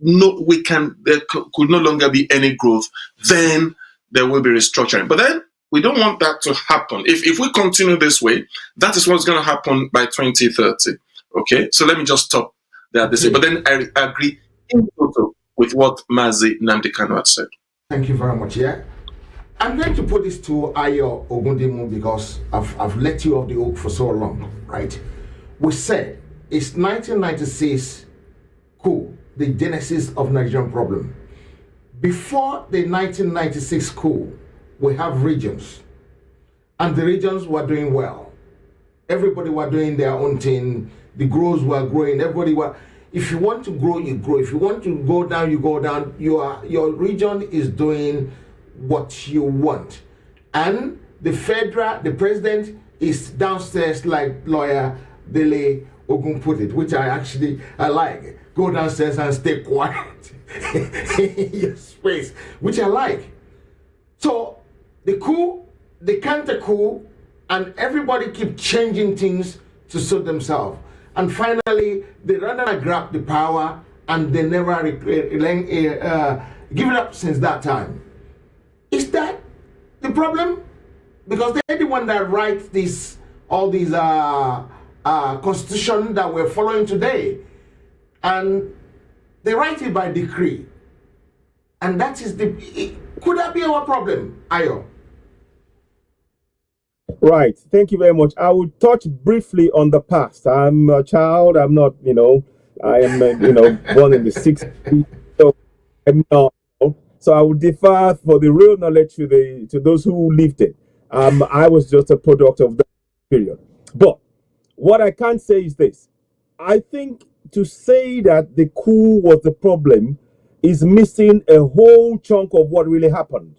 there could no longer be any growth. Then there will be restructuring. But then we don't want that to happen. If we continue this way, that is what's going to happen by 2030. Okay, so let me just stop there. But then I agree in total with what Mazi Nnamdi Kanu had said. Thank you very much. Yeah, I'm going to put this to Ayo Ogundimu because I've let you off the hook for so long, right? We said it's 1996 coup, the genesis of Nigerian problem. Before the 1996 coup, we have regions, and the regions were doing well. Everybody were doing their own thing. The growers were growing. Everybody were. If you want to grow, you grow. If you want to go down, you go down. Your region is doing what you want, and the president is downstairs, like lawyer Dele Ogun put it, which I like. Go downstairs and stay quiet in your space, which I like. So the coup, the counter coup, and everybody keep changing things to suit themselves. And finally, they rather grab the power, and they never give it up since that time. Is that the problem? Because they're the one that writes all these constitution that we're following today, and they write it by decree. And that is could that be our problem, Ayo? Right. Thank you very much. I will touch briefly on the past. I'm a child. I'm not, I am, born in the 60s. So I'm not. So I will defer for the real knowledge to those who lived it. I was just a product of that period. But what I can say is this. I think to say that the coup was the problem is missing a whole chunk of what really happened.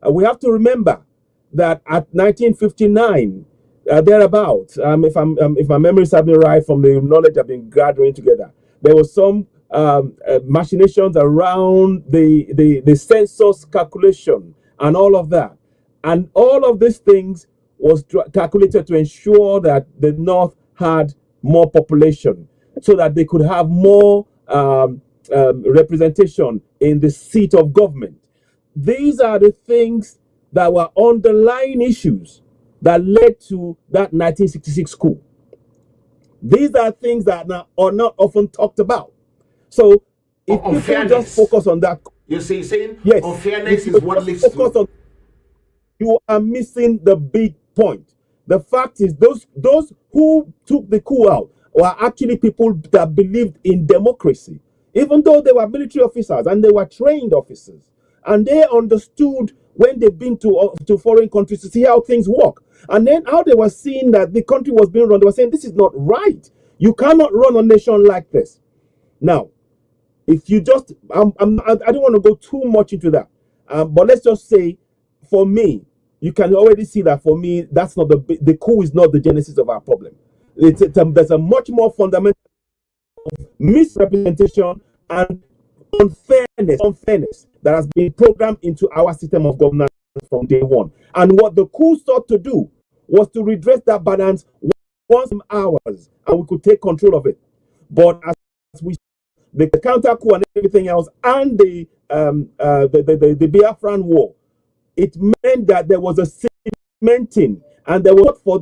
We have to remember that at 1959, thereabouts, if my memory serves me right from the knowledge I've been gathering together, there was some machinations around the census calculation and all of that. And all of these things was calculated to ensure that the North had more population so that they could have more representation in the seat of government. These are the things that were underlying issues that led to that 1966 coup. These are things that are not often talked about. So if people just focus on that, you see, saying yes, unfairness is what leads to. You are missing the big point. The fact is, those who took the coup out were actually people that believed in democracy, even though they were military officers and they were trained officers, and they understood when they've been to foreign countries to see how things work, and then how they were seeing that the country was being run. They were saying this is not right. You cannot run a nation like this. Now, if you just, I don't want to go too much into that, but let's just say, for me, you can already see that for me, that's not the coup is not the genesis of our problem. There's a much more fundamental misrepresentation and unfairness that has been programmed into our system of governance from day one. And what the coup sought to do was to redress that balance once in hours, and we could take control of it. But as we the counter coup and everything else, and the Biafran war, it meant that there was a cementing, and there was for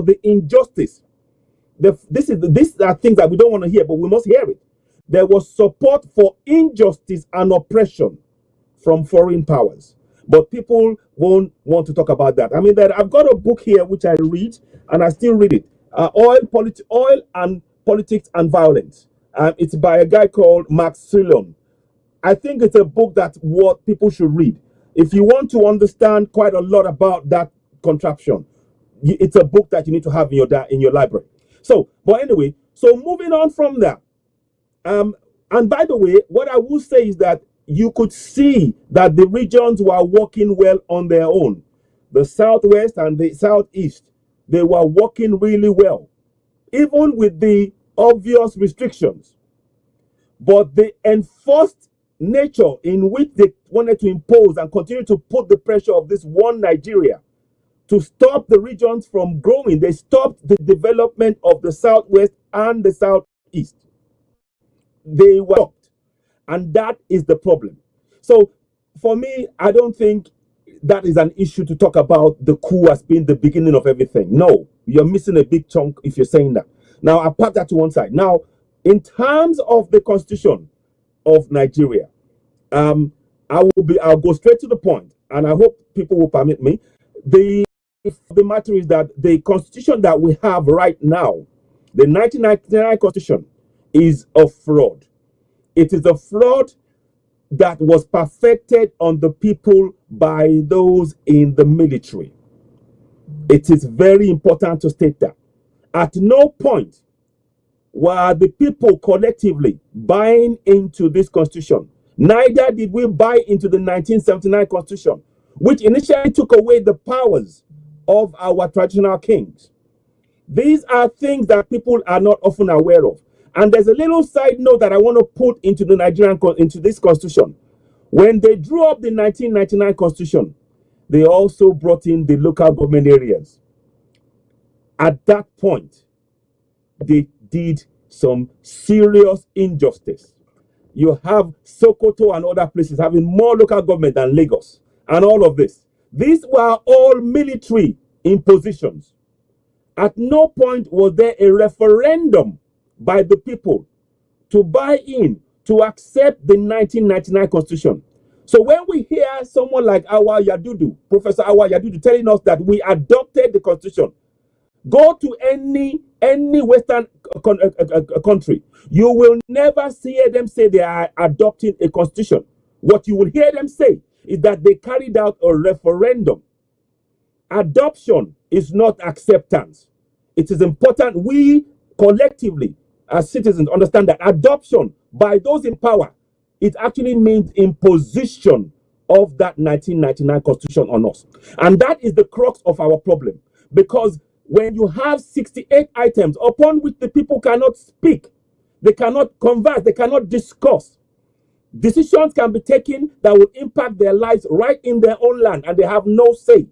the injustice. These are things that we don't want to hear, but we must hear it. There was support for injustice and oppression from foreign powers, but people won't want to talk about that. I mean, I've got a book here which I read, and I still read it. Oil and Politics and Violence. It's by a guy called Max Sillon. I think it's a book that what people should read if you want to understand quite a lot about that contraption. It's a book that you need to have in your library. So, but anyway, so moving on from that. And by the way, what I will say is that you could see that the regions were working well on their own. The Southwest and the Southeast, they were working really well, even with the obvious restrictions. But the enforced nature in which they wanted to impose and continue to put the pressure of this one Nigeria to stop the regions from growing, they stopped the development of the Southwest and the Southeast. They were stopped. And that is the problem. So for me, I don't think that is an issue to talk about the coup as being the beginning of everything. No, you're missing a big chunk if you're saying that. Now, I'll park that to one side. Now, in terms of the constitution of Nigeria, I'll go straight to the point, and I hope people will permit me. The matter is that the constitution that we have right now, the 1999 constitution, is a fraud. It is a fraud that was perfected on the people by those in the military. It is very important to state that. At no point were the people collectively buying into this constitution. Neither did we buy into the 1979 constitution, which initially took away the powers of our traditional kings. These are things that people are not often aware of. And there's a little side note that I want to put into into this constitution. When they drew up the 1999 constitution, they also brought in the local government areas. At that point, they did some serious injustice. You have Sokoto and other places having more local government than Lagos, and all of this. These were all military impositions. At no point was there a referendum by the people to buy in, to accept the 1999 constitution. So when we hear someone like Professor Awa Yadudu telling us that we adopted the constitution, go to any Western country, you will never hear them say they are adopting a constitution. What you will hear them say is that they carried out a referendum. Adoption is not acceptance. It is important we collectively, as citizens, understand that adoption by those in power, it actually means imposition of that 1999 constitution on us. And that is the crux of our problem. Because when you have 68 items upon which the people cannot speak, they cannot converse, they cannot discuss, decisions can be taken that will impact their lives right in their own land, and they have no say.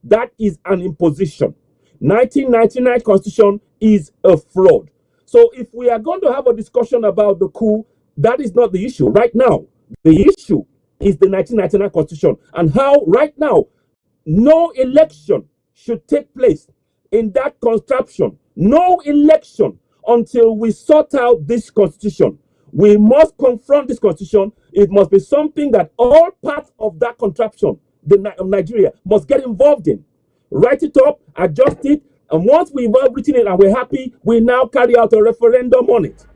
That is an imposition. 1999 constitution is a fraud. So if we are going to have a discussion about the coup, that is not the issue right now. The issue is the 1999 constitution and how right now no election should take place in that contraption. No election until we sort out this constitution. We must confront this constitution. It must be something that all parts of that contraption, of Nigeria, must get involved in. Write it up, adjust it, and once we've all written it and we're happy, we now carry out a referendum on it.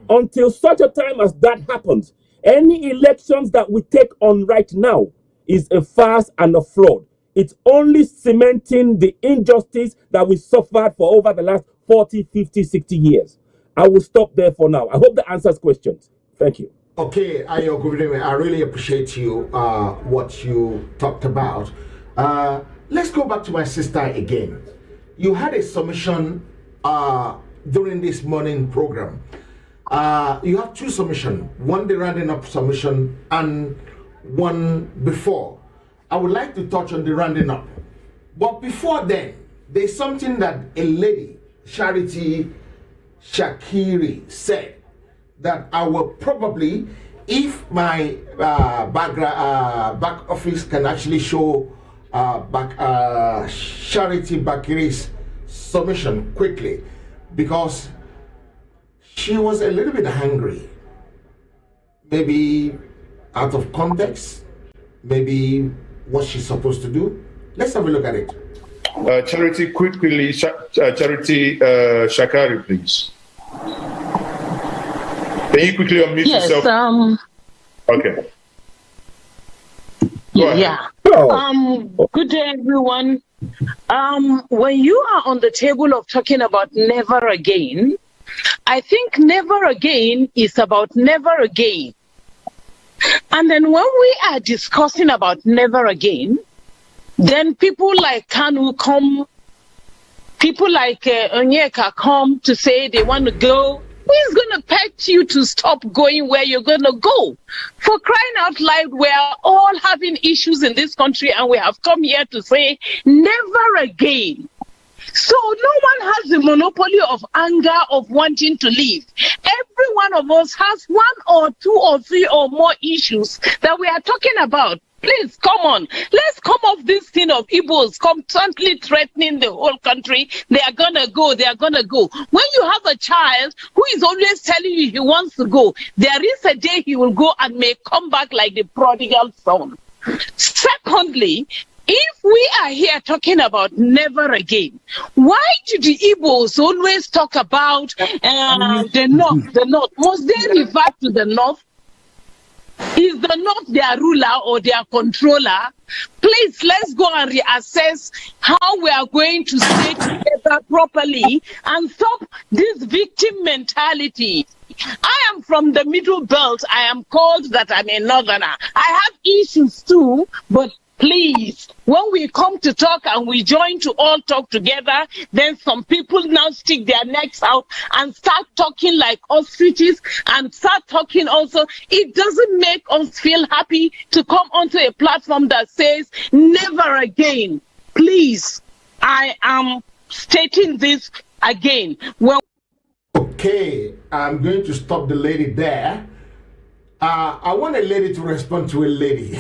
Until such a time as that happens, any elections that we take on right now is a farce and a fraud. It's only cementing the injustice that we suffered for over the last 40, 50, 60 years. I will stop there for now. I hope that answers questions. Thank you. Okay, Ayo Gubideme, I really appreciate you, what you talked about. Let's go back to my sister again. You had a submission during this morning program. You have two submissions, one the rounding up submission and one before. I would like to touch on the rounding up. But before then, there's something that a lady, Charity Shakiri, said that I will probably, if my back office can actually show Charity Bakiri's submission quickly, because she was a little bit angry, maybe out of context, maybe what she's supposed to do. Let's have a look at it. Charity, quickly, Charity Shakari, please. Can you quickly unmute yourself? Okay. Yeah. Good day, everyone. When you are on the table of talking about never again, I think never again is about never again. And then when we are discussing about never again, then people like Kanu come, people like Onyeka come to say they want to go. Who is going to pet you to stop going where you're going to go? For crying out loud, we are all having issues in this country and we have come here to say never again. So no one has the monopoly of anger, of wanting to leave. Every one of us has one or two or three or more issues that we are talking about. Please, come on. Let's come off this thing of Igbos constantly threatening the whole country. They are going to go. They are going to go. When you have a child who is always telling you he wants to go, there is a day he will go and may come back like the prodigal son. Secondly, if we are here talking about never again, why do the Igbos always talk about the North? The North. Must they revert to the North? Is the North their ruler or their controller? Please, let's go and reassess how we are going to stay together properly and stop this victim mentality. I am from the Middle Belt. I am called that I'm a Northerner. I have issues too, but please, when we come to talk and we join to all talk together, then some people now stick their necks out and start talking like ostriches and start talking also. It doesn't make us feel happy to come onto a platform that says never again. Please, I am stating this again. Okay, I'm going to stop the lady there. I want a lady to respond to a lady.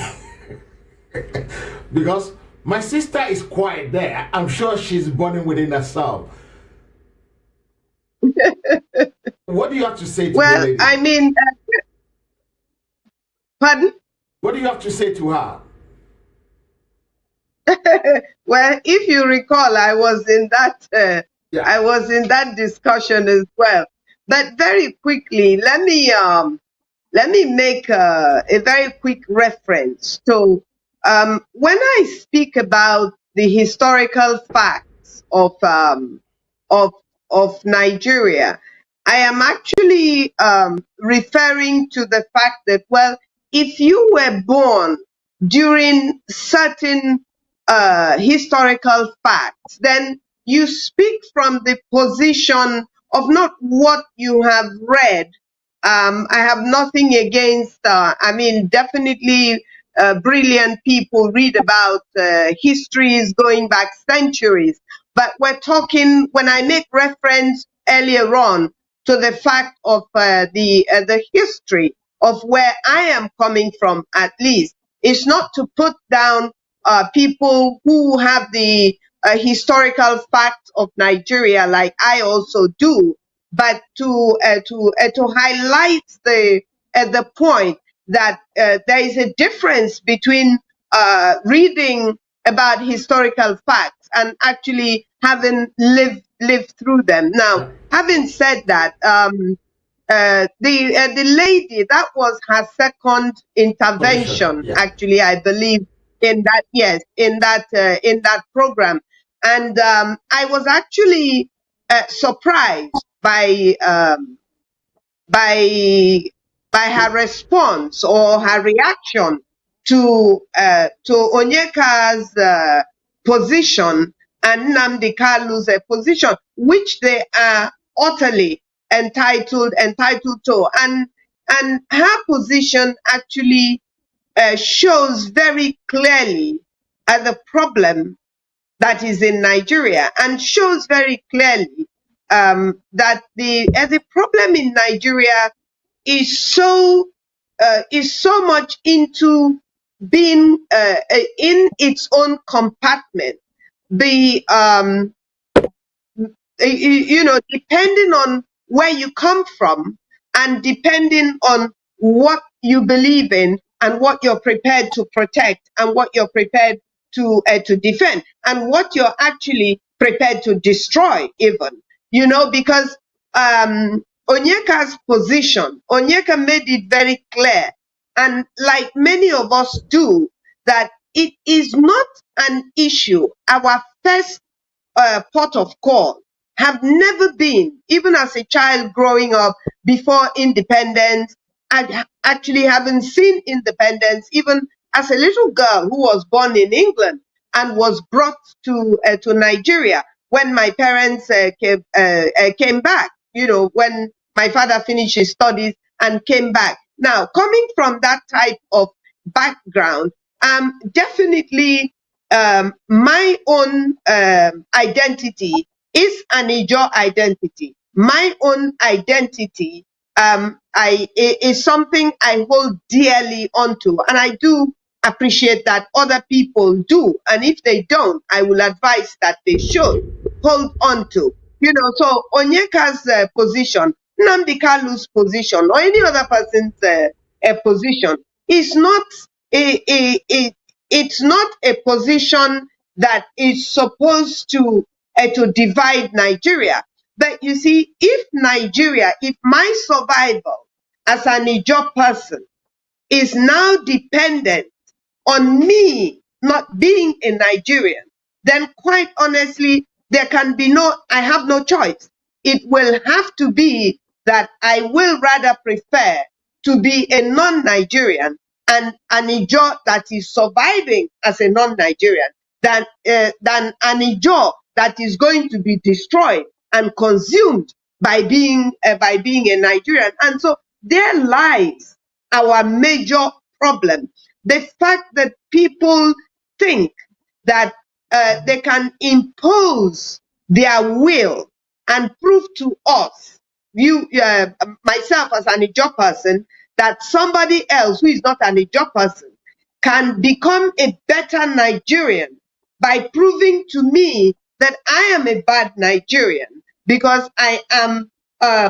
Because my sister is quiet there. I'm sure she's burning within herself. What do you have to say to the lady? Well, I mean, pardon? What do you have to say to her? Well, if you recall, I was in that I was in that discussion as well. But very quickly, let me make a very quick reference to when I speak about the historical facts of Nigeria, I am actually referring to the fact that, well, if you were born during certain historical facts, then you speak from the position of not what you have read. I have nothing against, I mean, definitely brilliant people read about histories going back centuries. But we're talking, when I make reference earlier on to the fact of the history of where I am coming from, at least, is not to put down people who have the historical facts of Nigeria, like I also do, but to highlight the point that there is a difference between reading about historical facts and actually having lived through them. Now, having said that, the lady, that was her second intervention, actually, I believe, in that, yes, in that program. And I was actually surprised by her response or her reaction to Onyeka's position and Nnamdi Kalu's position, which they are utterly entitled to, and her position actually shows very clearly the problem that is in Nigeria, and shows very clearly that the problem in Nigeria is so much into being in its own compartment. Depending on where you come from and depending on what you believe in and what you're prepared to protect and what you're prepared to defend and what you're actually prepared to destroy, even, because Onyeka's position, Onyeka made it very clear, and like many of us do, that it is not an issue. Our first port of call have never been, even as a child growing up before independence, I actually haven't seen independence, even as a little girl who was born in England and was brought to Nigeria when my parents came back, when my father finished his studies and came back. Now, coming from that type of background, definitely my own identity is an Ijaw identity. My own identity is something I hold dearly onto, and I do appreciate that other people do. And if they don't, I will advise that they should hold on to. So Onyeka's position, Nnamdi Kalu's position, or any other person's position is not it's not a position that is supposed to divide Nigeria. But you see, if my survival as an Ijaw person is now dependent on me not being a Nigerian, then quite honestly, I have no choice. It will have to be that I will rather prefer to be a non-Nigerian and an Ijaw that is surviving as a non-Nigerian than an Ijaw that is going to be destroyed and consumed by being a Nigerian. And so there lies our major problem. The fact that people think that they can impose their will and prove to us, myself as an Ijaw person, that somebody else who is not an Ijaw person can become a better Nigerian by proving to me that I am a bad Nigerian because I am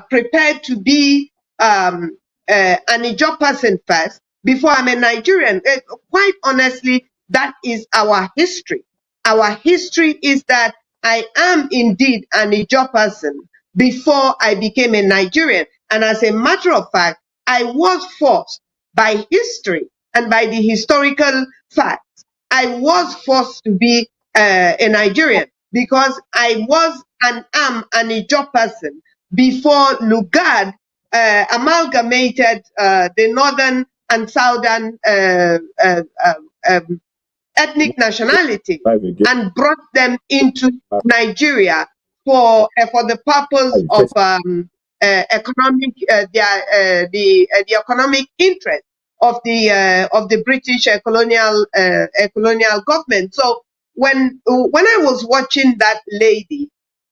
prepared to be an Ijaw person first before I'm a Nigerian. Quite honestly, that is our history. Our history is that I am indeed an Ijaw person before I became a Nigerian. And as a matter of fact, I was forced by history and by the historical facts. I was forced to be a Nigerian because I was and am an Ijaw person before Lugard amalgamated the northern and southern ethnic nationality and brought them into Nigeria for the purpose of economic the economic interest of the British colonial government. So when I was watching that lady,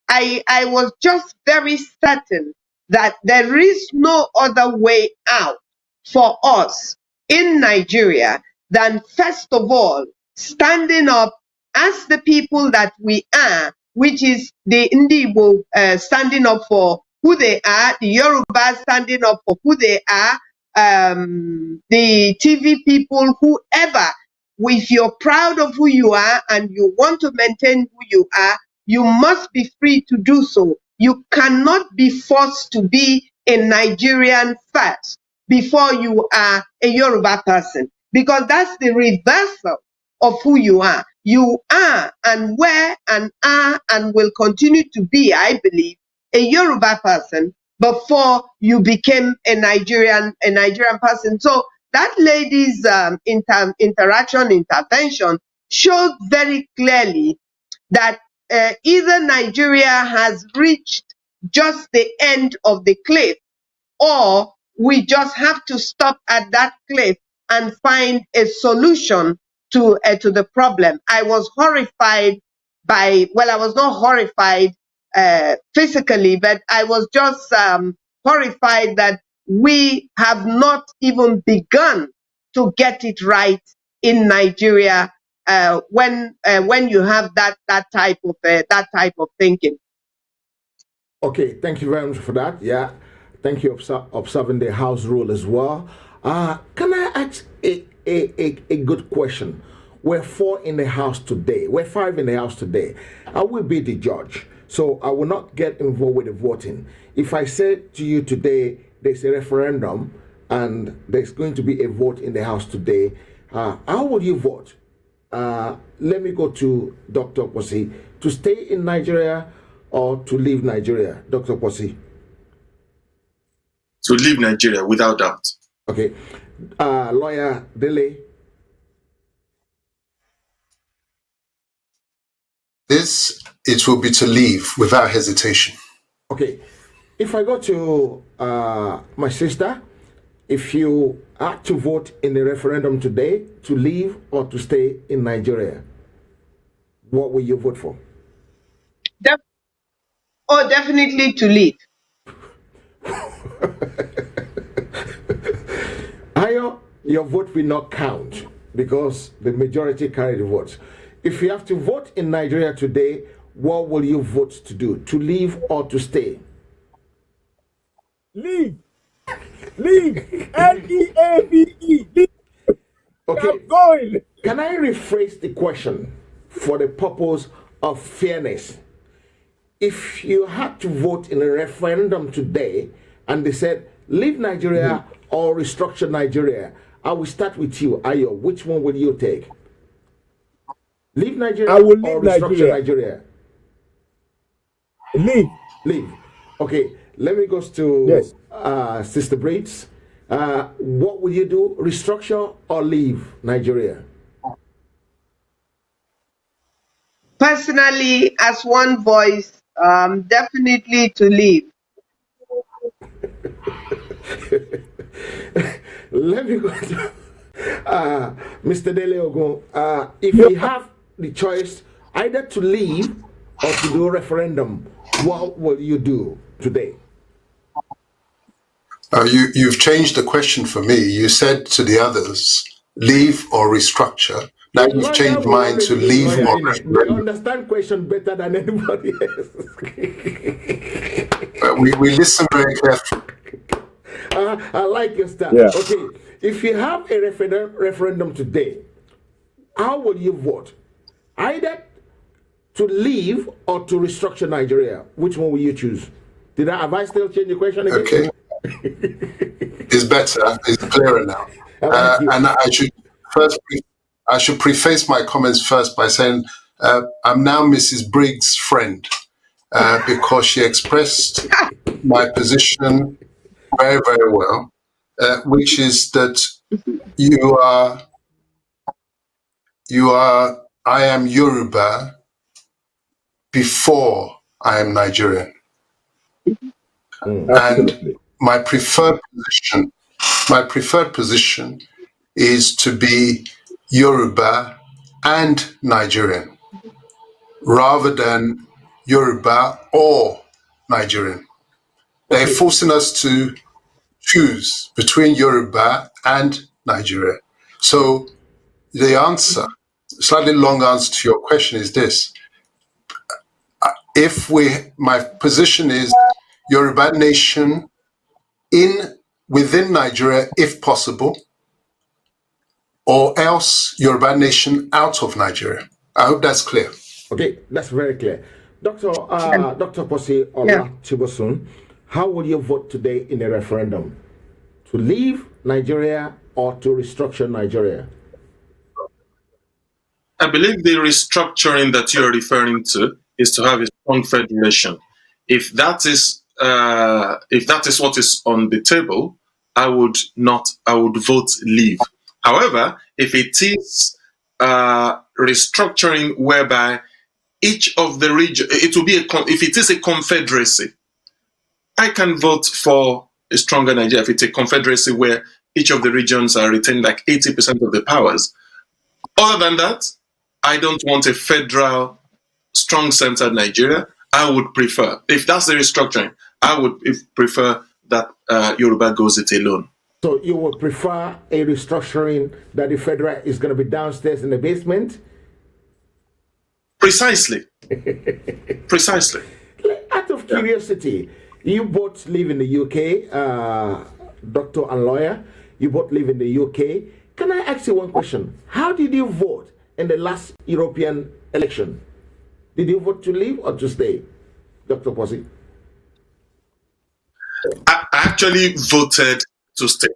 I was just very certain that there is no other way out for us in Nigeria than, first of all, standing up as the people that we are, which is the Igbo standing up for who they are, the Yoruba standing up for who they are, the TV people, whoever. If you're proud of who you are and you want to maintain who you are, you must be free to do so. You cannot be forced to be a Nigerian first before you are a Yoruba person, because that's the reversal of who you are. You are and were and are and will continue to be, I believe, a Yoruba person before you became a Nigerian person. So that lady's intervention showed very clearly that either Nigeria has reached just the end of the cliff, or we just have to stop at that cliff and find a solution to the problem. I was horrified I was not horrified physically, but I was just horrified that we have not even begun to get it right in Nigeria when you have that type of thinking. Okay, thank you very much for that. Yeah, thank you for observing the house rule as well. Can I ask a good question? We're 4 in the house today. We're 5 in the house today. I will be the judge, so I will not get involved with the voting. If I said to you today there's a referendum and there's going to be a vote in the house today, how would you vote? Let me go to Dr. Posi. To stay in Nigeria or to leave Nigeria? Dr. Posi. To leave Nigeria, without doubt. Okay. Lawyer Dele. It will be to leave without hesitation. Okay. If I go to my sister, if you had to vote in the referendum today to leave or to stay in Nigeria, what will you vote for? Definitely to leave. Ayo, your vote will not count because the majority carry the votes. If you have to vote in Nigeria today, what will you vote to do? To leave or to stay? Leave. Leave. L-E-A-V-E. Leave. Okay. I'm going. Can I rephrase the question for the purpose of fairness? If you had to vote in a referendum today and they said leave Nigeria or restructure Nigeria, I will start with you, Ayo. Which one will you take? Leave Nigeria I will leave or restructure Nigeria? Leave. Leave. Okay, let me go to Sister Braids. What will you do? Restructure or leave Nigeria? Personally, as one voice, definitely to leave. Let me go to Mr. Dele Ogun. If you have the choice either to leave or to do a referendum, what will you do today? You've changed the question for me. You said to the others, leave or restructure. Now you've changed mine to leave or referendum. You understand question better than anybody else. We listen very carefully. I like your style. Yeah. Okay, if you have a referendum today, how will you vote? Either to leave or to restructure Nigeria. Which one will you choose? Have I still changed the question again? Okay. It's better. It's clearer now. And I should preface my comments first by saying I'm now Mrs. Briggs' friend because she expressed my position very, very well, which is that I am Yoruba before I am Nigerian. And my preferred position is to be Yoruba and Nigerian, rather than Yoruba or Nigerian. They're forcing us to choose between Yoruba and Nigeria. So the answer, slightly long answer to your question is this. My position is Yoruba nation within Nigeria, if possible, or else Yoruba nation out of Nigeria. I hope that's clear. Okay, that's very clear. Dr. Posi Olatibosun, how will you vote today in a referendum? To leave Nigeria or to restructure Nigeria? I believe the restructuring that you're referring to is to have a strong federation. If that is what is on the table, I would vote leave. However, if it is restructuring whereby each of the region, it will be if it is a confederacy, I can vote for a stronger Nigeria. If it's a confederacy where each of the regions are retaining like 80% of the powers. Other than that, I don't want a federal, strong-centered Nigeria. I would prefer, if that's the restructuring, I would prefer that Yoruba goes it alone. So you would prefer a restructuring that the federal is going to be downstairs in the basement? Precisely. Precisely. Out of curiosity, you both live in the UK, doctor and lawyer. You both live in the UK. Can I ask you one question? How did you vote in the last European election? Did you vote to leave or to stay, Dr. Posi? I actually voted to stay.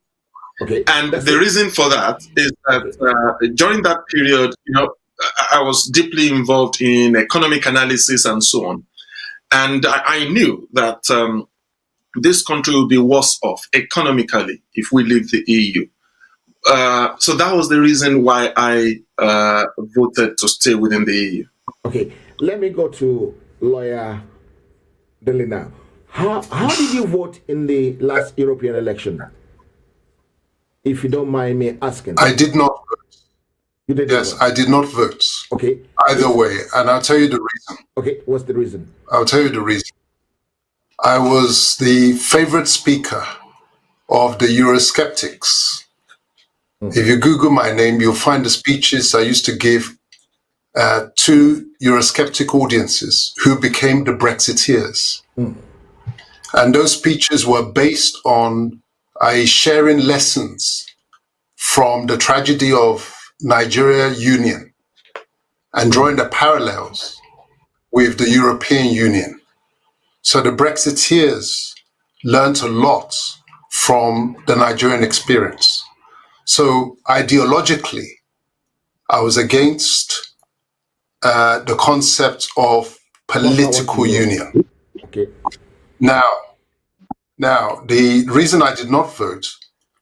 Okay. And the reason for that is that during that period, I was deeply involved in economic analysis and so on. And I knew that this country will be worse off economically if we leave the EU. So that was the reason why I voted to stay within the EU. Okay, let me go to lawyer Delina. How did you vote in the last European election? If you don't mind me asking. I did not vote. You did yes, vote. I did not vote. Okay. Either way, and I'll tell you the reason. Okay, what's the reason? I'll tell you the reason. I was the favorite speaker of the Eurosceptics. If you Google my name, you'll find the speeches I used to give to Eurosceptic audiences who became the Brexiteers. And those speeches were based on sharing lessons from the tragedy of Nigeria Union and drawing the parallels with the European Union. So the Brexiteers learned a lot from the Nigerian experience. So ideologically, I was against the concept of political union. Okay. Now, the reason I did not vote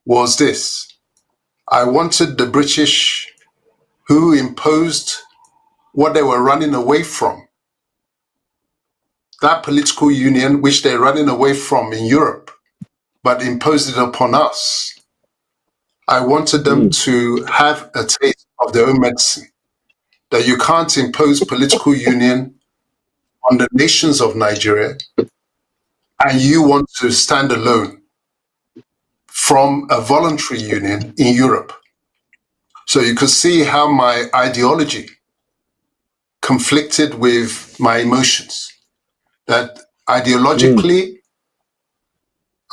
was this. I wanted the British who imposed what they were running away from, that political union which they're running away from in Europe, but imposed it upon us. I wanted them to have a taste of their own medicine, that you can't impose political union on the nations of Nigeria, and you want to stand alone from a voluntary union in Europe. So you could see how my ideology conflicted with my emotions. That ideologically,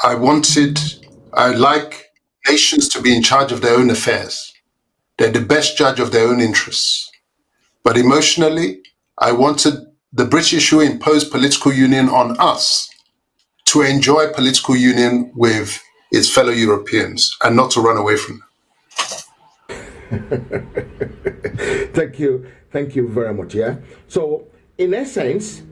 I like nations to be in charge of their own affairs. They're the best judge of their own interests. But emotionally, I wanted the British who imposed political union on us to enjoy political union with its fellow Europeans and not to run away from them. Thank you very much. Yeah. So in essence,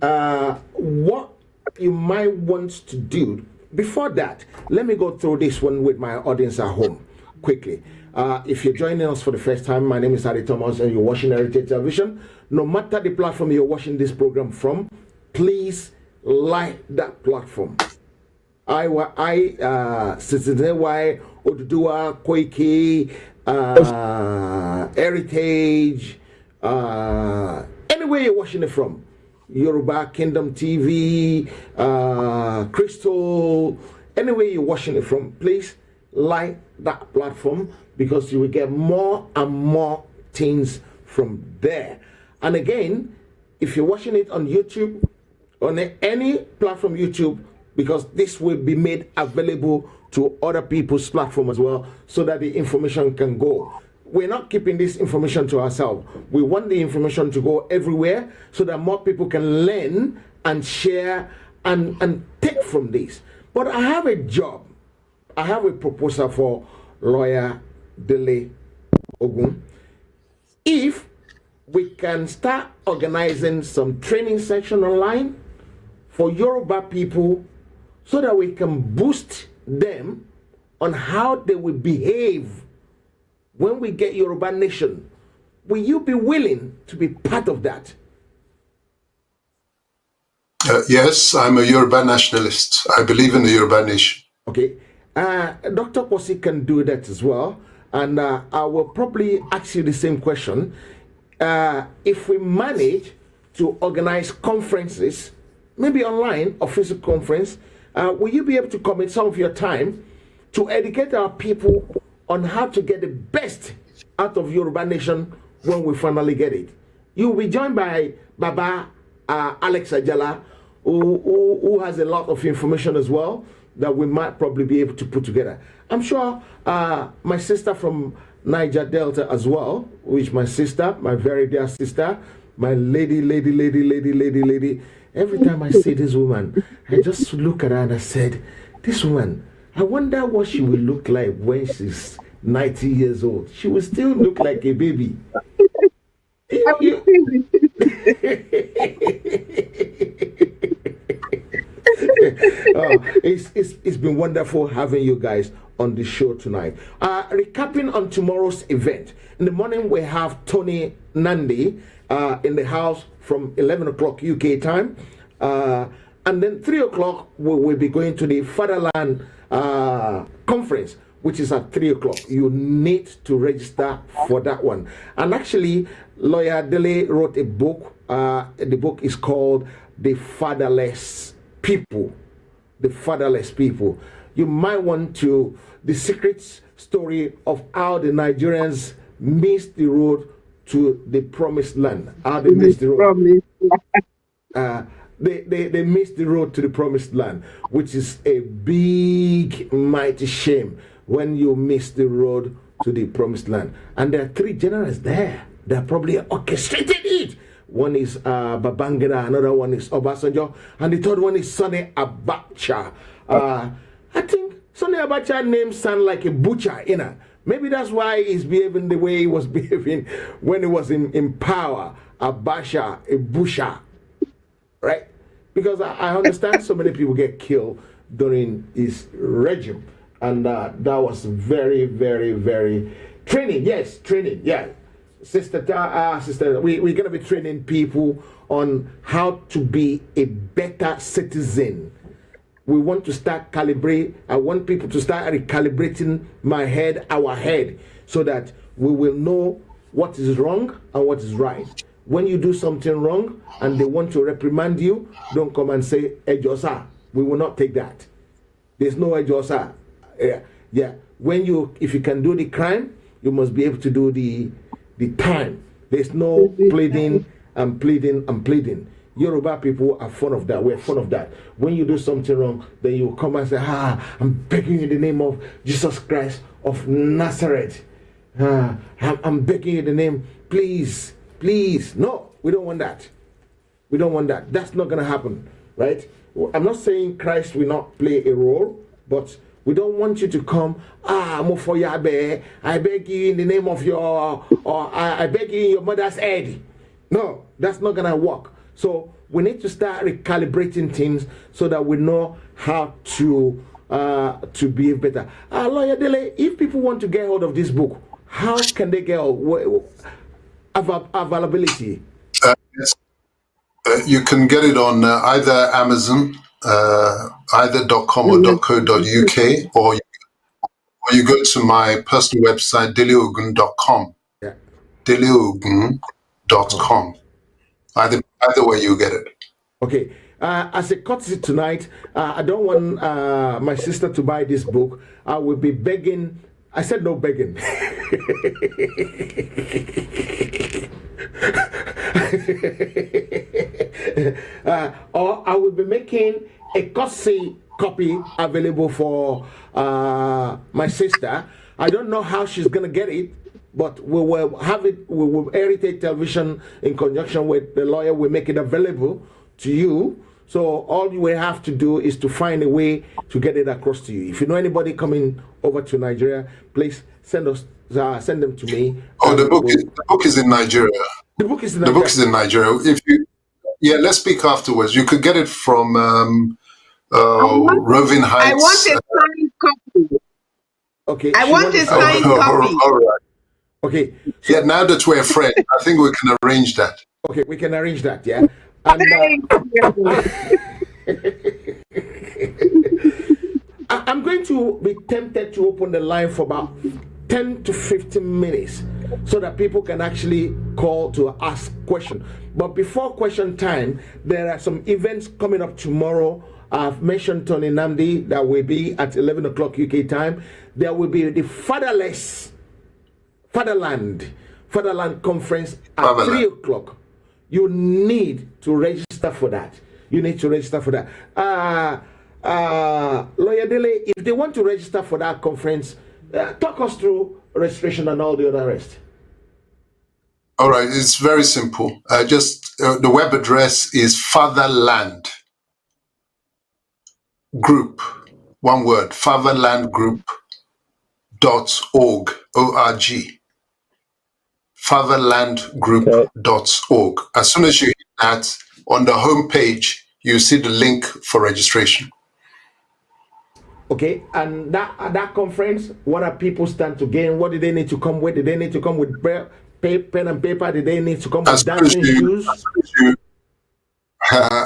what you might want to do before that, let me go through this one with my audience at home quickly. If you're joining us for the first time, my name is Harry Thomas and you're watching Heritage Television. No matter the platform you're watching this program from, please like that platform. Citizen Oduduwa, Koike, Heritage, anywhere you're watching it from. Yoruba Kingdom TV, Crystal, anywhere you're watching it from, please like that platform because you will get more and more things from there. And again, if you're watching it on YouTube, on any platform YouTube, because this will be made available to other people's platform as well, so that the information can go. We're not keeping this information to ourselves. We want the information to go everywhere so that more people can learn and share and take from this. But I have a job. I have a proposal for Lawyer Dele Ogun. If we can start organizing some training section online for Yoruba people so that we can boost them on how they will behave when we get Yoruba Nation, will you be willing to be part of that? Yes, I'm a Yoruba nationalist. I believe in the Yoruba Nation. Okay. Dr. Kwasi can do that as well. And I will probably ask you the same question. If we manage to organize conferences, maybe online or physical conference, will you be able to commit some of your time to educate our people on how to get the best out of Yoruba Nation when we finally get it? You will be joined by Baba Alex Ajala, who has a lot of information as well that we might probably be able to put together. I'm sure my sister from Niger Delta as well, which my sister, my very dear sister, my lady. Every time I see this woman, I just look at her and I said, this woman, I wonder what she will look like when she's 90 years old. She will still look like a baby. It's been wonderful having you guys on the show tonight. Recapping on tomorrow's event. In the morning, we have Tony Nandi in the house from 11 o'clock UK time. And then 3 o'clock, we will be going to the Fatherland conference, which is at 3 o'clock. You need to register for that one. And actually, Lawyer Dele wrote a book. The book is called The Fatherless People. The Fatherless People. You might want to, the secret story of how the Nigerians missed the road to the promised land. How they missed the road. They missed the road to the promised land, which is a big, mighty shame when you miss the road to the promised land. And there are 3 generals there that probably orchestrated it. One is Babangida, another one is Obasanjo, and the third one is Sonny Abacha. I think Sonny Abacha name sound like a butcher, you know. Maybe that's why he's behaving the way he was behaving when he was in power. Abacha, a butcher, right? Because I understand so many people get killed during his regime. And that was very, very, very training. Yes, training. Yeah. Sister, we're going to be training people on how to be a better citizen. We want to start calibrate. I want people to start recalibrating our head, so that we will know what is wrong and what is right. When you do something wrong and they want to reprimand you, don't come and say, Ejosa. We will not take that. There's no Ejosa. Yeah. If you can do the crime, you must be able to do the time. There's no pleading and pleading and pleading. Yoruba people are fond of that. We're fond of that. When you do something wrong, then you come and say, I'm begging you in the name of Jesus Christ of Nazareth. I'm begging you in the name, please. No, we don't want that. We don't want that. That's not going to happen, right? I'm not saying Christ will not play a role, but we don't want you to come, Mofoyabe, I beg you in the name of I beg you in your mother's head. No, that's not going to work. So we need to start recalibrating things so that we know how to behave better. Lawyer Dele, if people want to get hold of this book, how can they get availability? Yes. You can get it on either Amazon, either .com or .co.uk, or or you go to my personal website, deliogun.com. Yeah. deliogun.com. Either way, you get it. Okay. As a courtesy tonight, I don't want my sister to buy this book. I will be begging. I said no begging. Or I will be making a courtesy copy available for my sister. I don't know how she's gonna get it, but we will have it. We will Heritage Television, in conjunction with the lawyer, will make it available to you. So all you will have to do is to find a way to get it across to you. If you know anybody coming over to Nigeria, please send them to me. Oh, the book is in Nigeria. The book is in Nigeria. The book is in Nigeria. Let's speak afterwards. You could get it from Roving Heights. I want a signed copy. Okay. I want a signed copy. All right. Okay. So, now that we're friends, I think we can arrange that. Okay, we can arrange that. Yeah. And, I'm going to be tempted to open the line for about 10 to 15 minutes so that people can actually call to ask questions. But before question time, there are some events coming up tomorrow. I've mentioned Tony Namdi, that will be at 11 o'clock UK time. There will be the Fatherland Conference at 3 o'clock. You need to register for that. Lawyer Dele, if they want to register for that conference, talk us through registration and all the other rest. All right, it's very simple. The web address is Fatherland Group, one word, fatherlandgroup.org, O-R-G. fatherlandgroup.org. As soon as you hit that, on the home page, you see the link for registration. Okay, and that conference, what are people stand to gain? What do they need to come with? Do they need to come with pen and paper? Do they need to come with dancing shoes?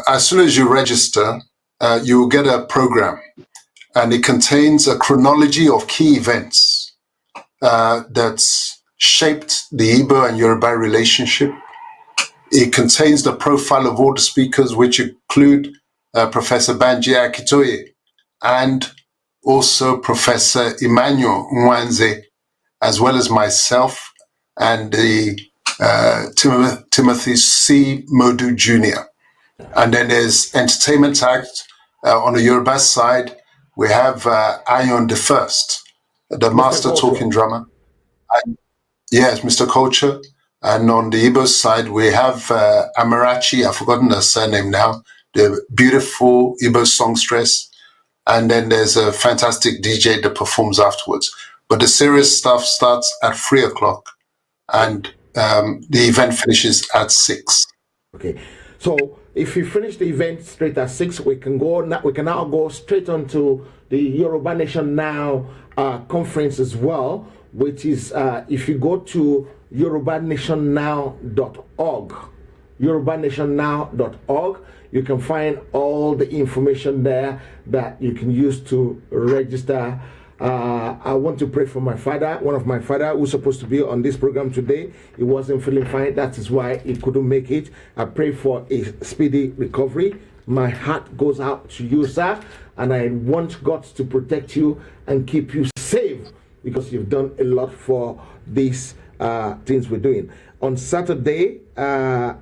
As soon as you register, you will get a program, and it contains a chronology of key events that's shaped the Igbo and Yoruba relationship. It contains the profile of all the speakers, which include Professor Banji Akitoye and also Professor Emmanuel Nwanze, as well as myself and the Timothy C. Modu Jr. And then there's Entertainment Act. On the Yoruba side, we have Iron the First, the master talking drummer. Yes, Mr. Culture. And on the Igbo side, we have Amarachi, I've forgotten her surname now, the beautiful Igbo songstress. And then there's a fantastic DJ that performs afterwards. But the serious stuff starts at 3 o'clock, and the event finishes at 6. Okay, so if we finish the event straight at 6, we can now go straight on to the Yoruba Nation Now conference as well, which is if you go to yorubanationnnow.org, yorubanationnnow.org, you can find all the information there that you can use to register. I want to pray for my father, one of my father who's supposed to be on this program today. He wasn't feeling fine. That is why he couldn't make it. I pray for a speedy recovery. My heart goes out to you, sir, and I want God to protect you and keep you safe, because you've done a lot for these things we're doing. On Saturday,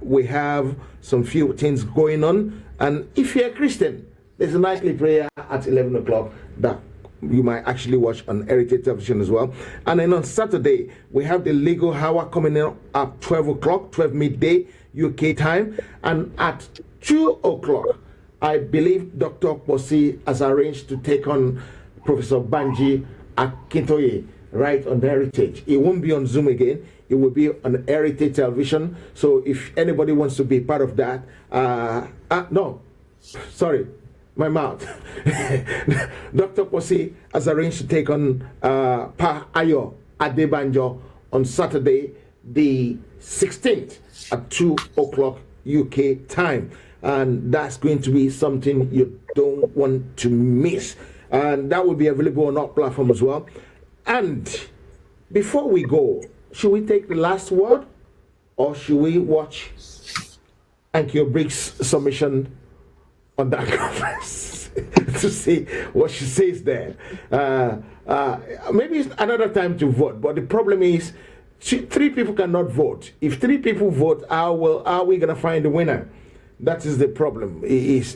we have some few things going on, and if you're a Christian, there's a nightly prayer at 11 o'clock that you might actually watch on Heritage Television as well. And then on Saturday, we have the legal hour coming in at 12 o'clock, 12 midday UK time. And at 2 o'clock, I believe Dr. Posi has arranged to take on Professor Banji Akintoye right on the Heritage. It won't be on Zoom again. It will be on Heritage Television. So if anybody wants to be part of that, my mouth. Dr. Posi has arranged to take on Pa Ayo Adebanjo on Saturday, the 16th at 2 o'clock UK time. And that's going to be something you don't want to miss. And that will be available on our platform as well. And before we go, should we take the last word, or should we watch Ankyo Briggs' submission on that conference to see what she says there? Maybe it's another time to vote, but the problem is 3 people cannot vote. If 3 people vote, how are we going to find the winner? That is the problem. It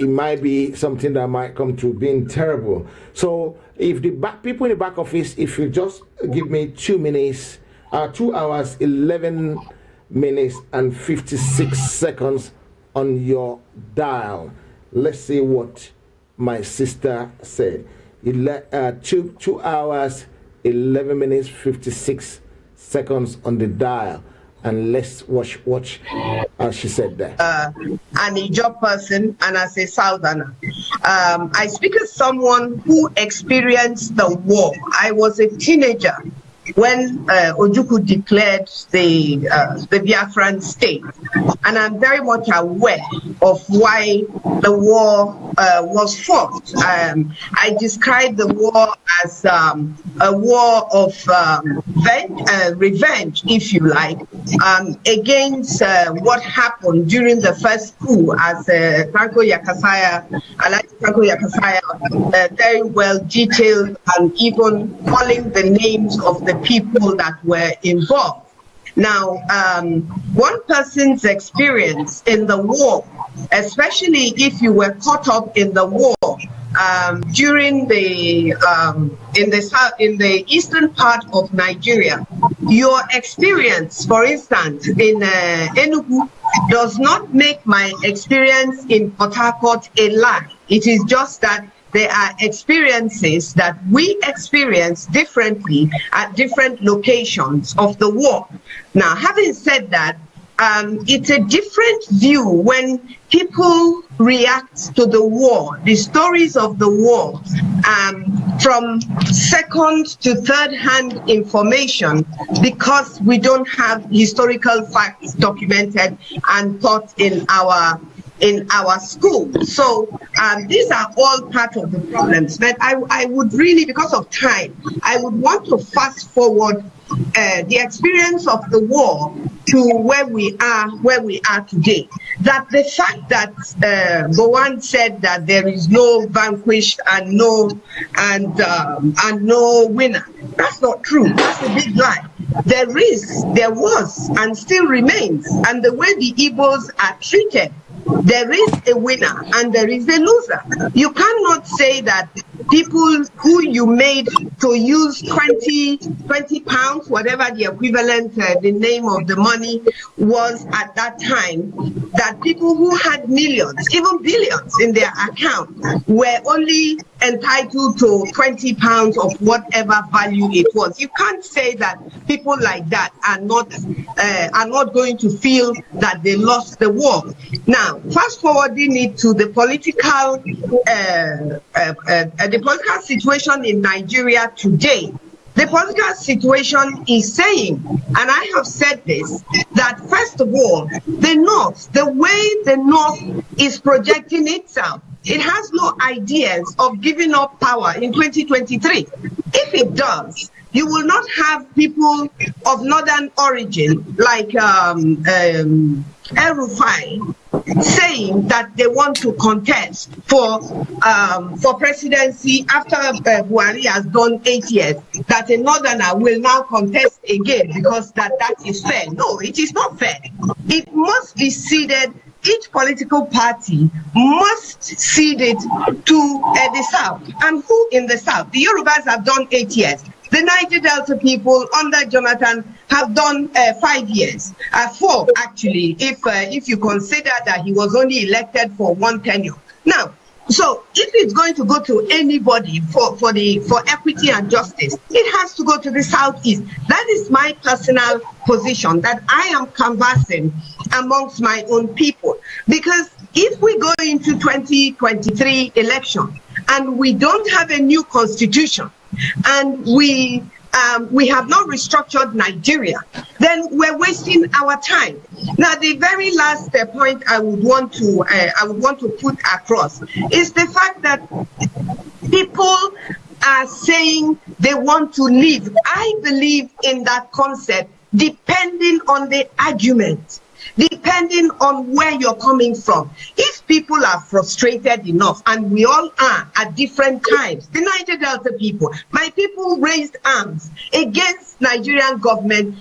might be something that might come to being terrible. So if the people in the back office, if you just give me 2 minutes, 2 hours, 11 minutes and 56 seconds on your dial. Let's see what my sister said. 2 hours, 11 minutes, 56 seconds on the dial. And let's watch as she said there. An Ijaw person and as a Southerner. I speak as someone who experienced the war. I was a teenager when Ojukwu declared the Biafran state. And I'm very much aware of why the war was fought. I describe the war as a war of revenge, if you like, against what happened during the first coup, as Franco Yakasaya very well detailed, and even calling the names of the people that were involved. Now, one person's experience in the war, especially if you were caught up in the war during in the eastern part of Nigeria, your experience, for instance, in Enugu, does not make my experience in Port Harcourt a lie. It is just that there are experiences that we experience differently at different locations of the war. Now, having said that, it's a different view when people react to the war, the stories of the war, from second to third-hand information, because we don't have historical facts documented and taught in our school. So these are all part of the problems. But I would really, because of time, I would want to fast forward the experience of the war to where we are today. That the fact that Bowen said that there is no vanquished and no winner, that's not true. That's a big lie. There was, and still remains, and the way the Igbos are treated, there is a winner and there is a loser. You cannot say that people who you made to use 20 pounds, whatever the equivalent, the name of the money was at that time, that people who had millions, even billions in their account, were only entitled to 20 pounds of whatever value it was. You can't say that people like that are not going to feel that they lost the war. Now, fast forwarding it to the political situation in Nigeria today. The political situation is saying, and I have said this, that first of all, the North, the way the North is projecting itself, it has no ideas of giving up power in 2023. If it does, you will not have people of northern origin like El-Rufai saying that they want to contest for presidency after Buhari has done 8 years, that a northerner will now contest again because that is fair. No, it is not fair. It must be ceded. Each political party must cede it to the South. And who in the South? The Yorubas have done 8 years. The Niger Delta people under Jonathan have done 5 years, 4 actually, if you consider that he was only elected for 1 tenure. Now, so if it's going to go to anybody for equity and justice, it has to go to the Southeast. That is my personal position that I am canvassing amongst my own people. Because if we go into 2023 election and we don't have a new constitution, and we have not restructured Nigeria, then we're wasting our time. Now, the very last point I would want to put across is the fact that people are saying they want to leave. I believe in that concept, depending on the argument, depending on where you're coming from. If people are frustrated enough, and we all are at different times, the Niger Delta people, my people raised arms against Nigerian government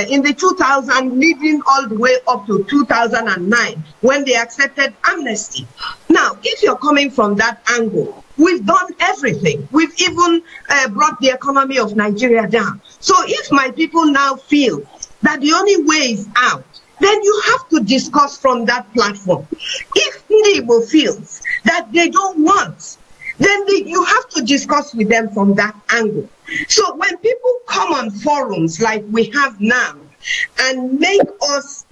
in the 2000, leading all the way up to 2009, when they accepted amnesty. Now, if you're coming from that angle, we've done everything. We've even brought the economy of Nigeria down. So if my people now feel that the only way is out, then you have to discuss from that platform. If Igbo feels that they don't want, then you have to discuss with them from that angle. So when people come on forums like we have now and make us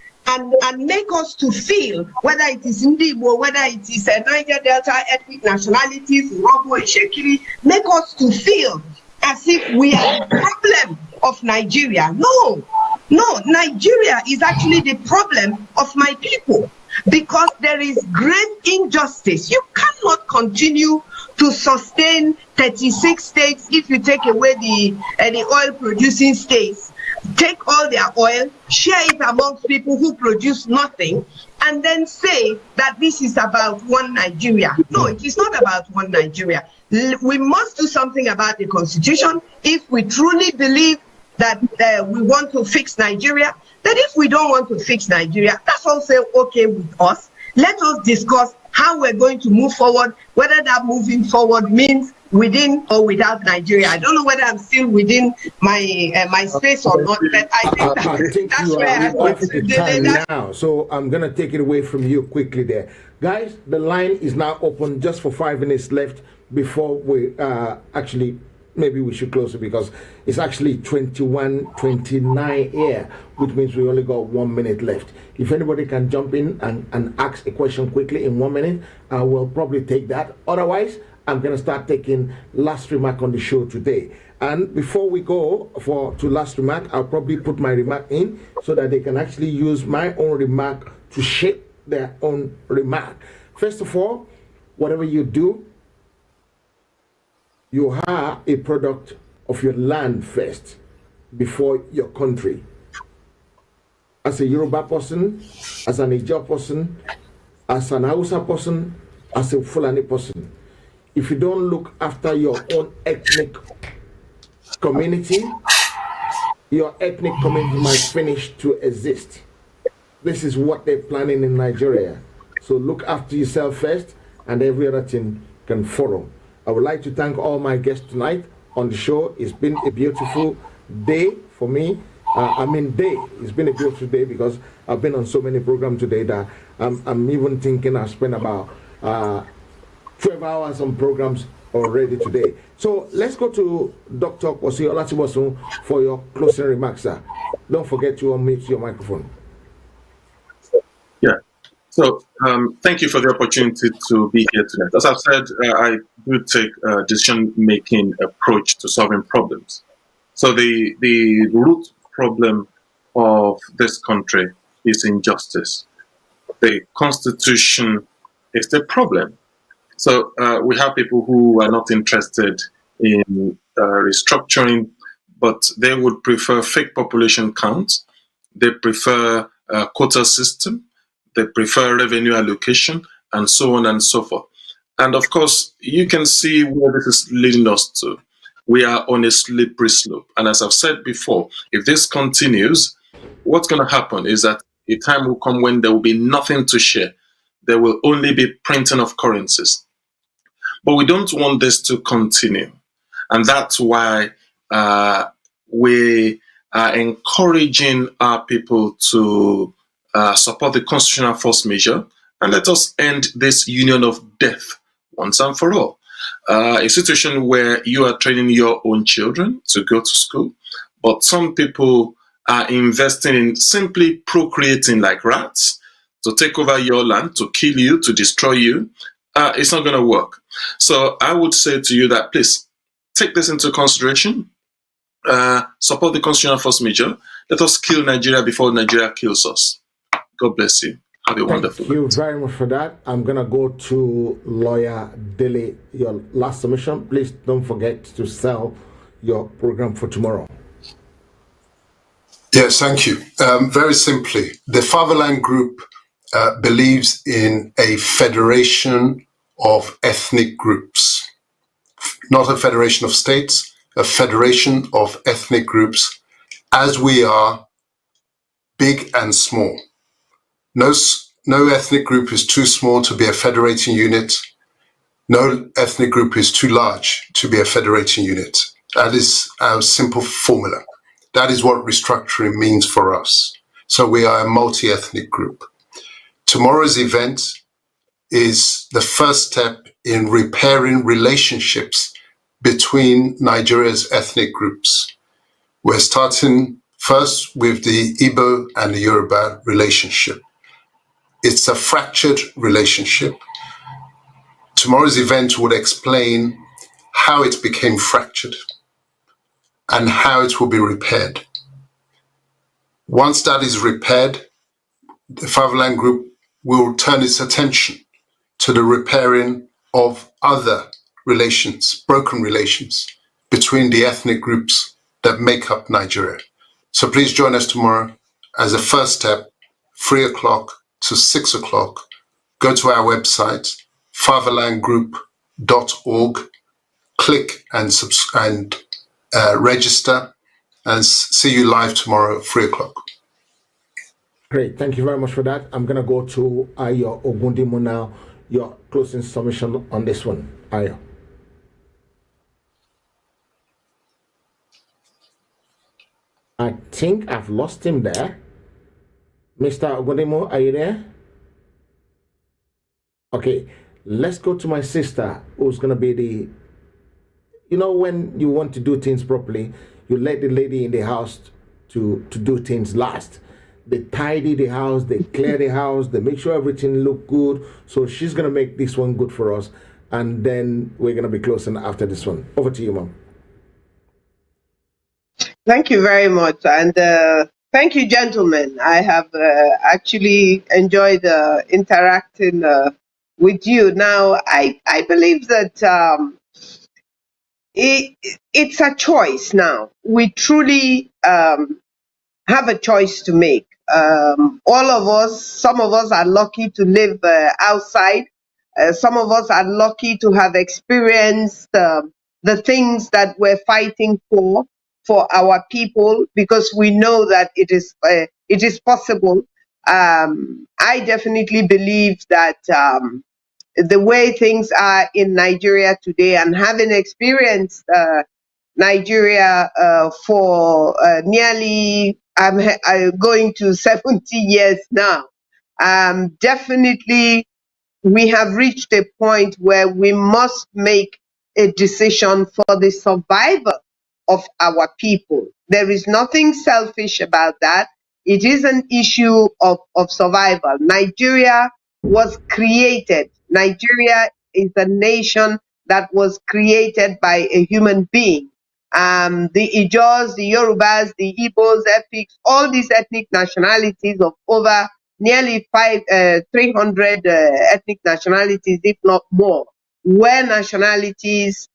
make us to feel, whether it is Igbo, whether it is a Niger Delta ethnic nationalities, Robo and Shekiri, make us to feel as if we are the problem of Nigeria. No, Nigeria is actually the problem of my people, because there is great injustice. You cannot continue to sustain 36 states if you take away the oil producing states. Take all their oil, share it amongst people who produce nothing, and then say that this is about one Nigeria. No, it is not about one Nigeria. We must do something about the constitution if we truly believe that we want to fix Nigeria. That if we don't want to fix Nigeria, that's also okay with us. Let us discuss how we're going to move forward, whether that moving forward means within or without Nigeria. I don't know whether I'm still within my my space or not, but I think that's where I want to time now. So I'm gonna take it away from you quickly there. Guys, the line is now open just for 5 minutes left before we actually, maybe we should close it, because it's actually 21:29 here, which means we only got 1 minute left. If anybody can jump in and ask a question quickly in 1 minute, I will probably take that. Otherwise, I'm going to start taking last remark on the show today. And before we go to last remark, I'll probably put my remark in so that they can actually use my own remark to shape their own remark. First of all, whatever you do, you are a product of your land first before your country. As a Yoruba person, as an Ijaw person, as an Hausa person, as a Fulani person, if you don't look after your own ethnic community, your ethnic community might finish to exist. This is what they're planning in Nigeria. So look after yourself first, and every other thing can follow. I would like to thank all my guests tonight on the show. It's been a beautiful day for me. It's been a beautiful day because I've been on so many programs today that I'm even thinking I've spent about 12 hours on programs already today. So let's go to Dr. Kwasi Olatibosun for your closing remarks, sir. Don't forget to unmute your microphone. Yeah. So thank you for the opportunity to be here tonight. As I've said, I do take a decision-making approach to solving problems. So the root problem of this country is injustice. The Constitution is the problem. So we have people who are not interested in restructuring, but they would prefer fake population counts. They prefer a quota system. They prefer revenue allocation, and so on and so forth. And of course, you can see where this is leading us to. We are on a slippery slope. And as I've said before, if this continues, what's going to happen is that a time will come when there will be nothing to share. There will only be printing of currencies. But we don't want this to continue. And that's why we are encouraging our people to support the constitutional force measure, and let us end this union of death once and for all. A situation where you are training your own children to go to school, but some people are investing in simply procreating like rats to take over your land, to kill you, to destroy you. It's not going to work. So I would say to you that please take this into consideration, support the constitutional force measure. Let us kill Nigeria before Nigeria kills us. God bless you. Have a wonderful Thank you night. very much for that. I'm going to go to Lawyer Dele. Your last submission. Please don't forget to sell your program for tomorrow. Yes, thank you. Very simply, the Fatherland Group believes in a federation of ethnic groups, not a federation of states, a federation of ethnic groups, as we are big and small. No ethnic group is too small to be a federating unit. No ethnic group is too large to be a federating unit. That is our simple formula. That is what restructuring means for us. So we are a multi-ethnic group. Tomorrow's event is the first step in repairing relationships between Nigeria's ethnic groups. We're starting first with the Igbo and the Yoruba relationship. It's a fractured relationship. Tomorrow's event would explain how it became fractured and how it will be repaired. Once that is repaired, the Fatherland Group will turn its attention to the repairing of other relations, broken relations between the ethnic groups that make up Nigeria. So please join us tomorrow as a first step, 3 o'clock to 6 o'clock. Go to our website, fatherlandgroup.org, click and register, and see you live tomorrow at 3 o'clock. Great. Thank you very much for that. I'm going to go to Ayo Ogundimu now. Your closing submission on this one, Ayo. I think I've lost him there. Mr. Ogundimu, are you there? Okay, let's go to my sister, who's going to be the, when you want to do things properly, you let the lady in the house to do things last. They tidy the house, they clear the house, they make sure everything look good. So she's going to make this one good for us. And then we're going to be closing after this one. Over to you, Mom. Thank you very much. And thank you, gentlemen. I have actually enjoyed interacting with you. Now, I believe that it's a choice now. We truly have a choice to make. All of us, some of us are lucky to live outside. Some of us are lucky to have experienced the things that we're fighting for our people, because we know that it is possible. I definitely believe that the way things are in Nigeria today, and having experienced Nigeria for nearly, I'm going to 70 years now, definitely we have reached a point where we must make a decision for the survival of our people. There is nothing selfish about that. It is an issue of survival. Nigeria was created. Nigeria is a nation that was created by a human being. The Ijos, the Yorubas, the Igbos, Efiks, all these ethnic nationalities of over nearly 300 ethnic nationalities, if not more, were nationalities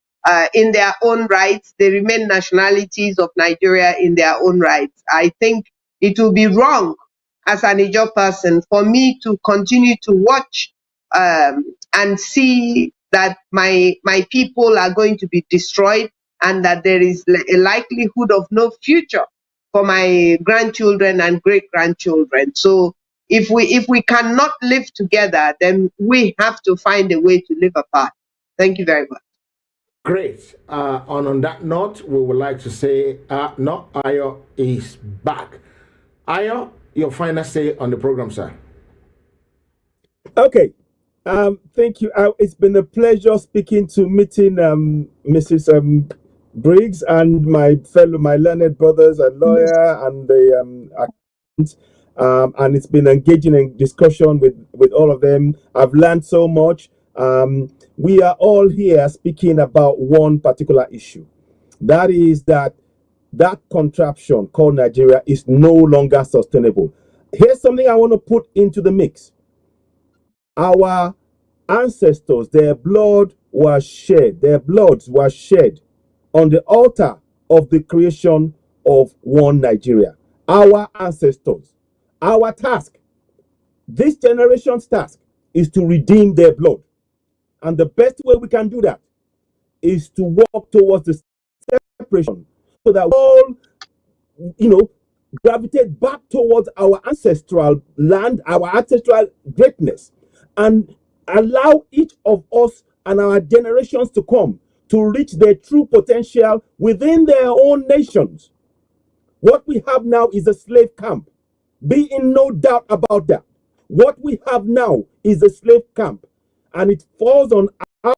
in their own rights. They remain nationalities of Nigeria in their own rights. I think it will be wrong as an Ijo person for me to continue to watch and see that my people are going to be destroyed, and that there is a likelihood of no future for my grandchildren and great-grandchildren. So if we cannot live together, then we have to find a way to live apart. Thank you very much. Great. On that note, we would like to say, no, Ayo is back. Ayo, your final say on the program, sir. Okay. Thank you. It's been a pleasure meeting Mrs. Briggs and my learned brothers and lawyer and the accountants. And it's been engaging in discussion with all of them. I've learned so much. We are all here speaking about one particular issue. That is that contraption called Nigeria is no longer sustainable. Here's something I want to put into the mix. our ancestors, their bloods were shed on the altar of the creation of one Nigeria. Our ancestors, our task, this generation's task, is to redeem their blood. And the best way we can do that is to walk towards the separation so that we all, gravitate back towards our ancestral land, our ancestral greatness, and allow each of us and our generations to come to reach their true potential within their own nations. What we have now is a slave camp. Be in no doubt about that. What we have now is a slave camp, and it falls on our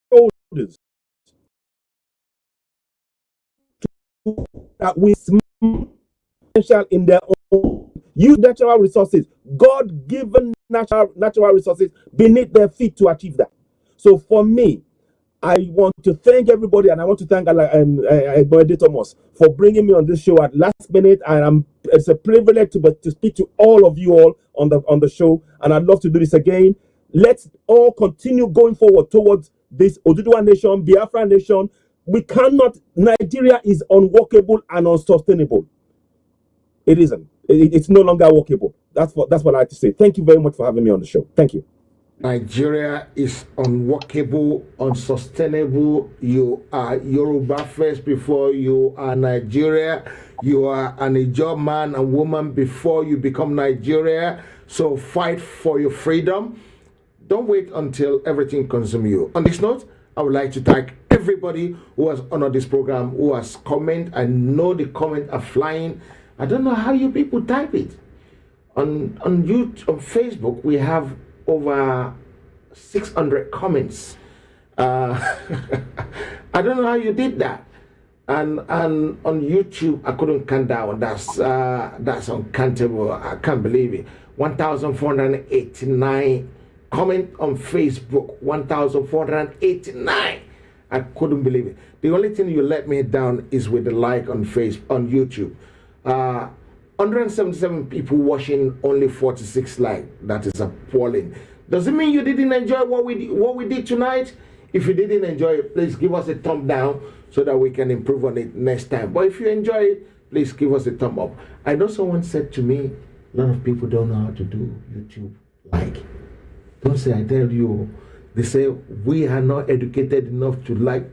shoulders that we potential in their own, use natural resources, God-given natural resources beneath their feet to achieve that. So for me, I want to thank everybody, and I want to thank Thomas for bringing me on this show at last minute. And it's a privilege to speak to all of you all on the show, and I'd love to do this again. Let's all continue going forward towards this Oduduwa nation, Biafra nation. We cannot. Nigeria is unworkable and unsustainable. It isn't. It's no longer workable. That's what I like to say. Thank you very much for having me on the show. Thank you. Nigeria is unworkable, unsustainable. You are Yoruba first before you are Nigeria. You are an Ijaw man and woman before you become Nigeria. So fight for your freedom. Don't wait until everything consumes you. On this note, I would like to thank everybody who has honored this program, who has comment. I know the comments are flying. I don't know how you people type it. On YouTube, on Facebook, we have over 600 comments. I don't know how you did that. And on YouTube, I couldn't count down. That's uncountable. I can't believe it. 1,489 comment on Facebook. 1,489. I couldn't believe it. The only thing you let me down is with the like on YouTube. 177 people watching, only 46 likes. That is appalling. Does it mean you didn't enjoy what we did tonight? If you didn't enjoy it, please give us a thumb down so that we can improve on it next time. But if you enjoy it, please give us a thumb up. I know someone said to me, a lot of people don't know how to do YouTube like. Don't say I tell you. They say we are not educated enough to like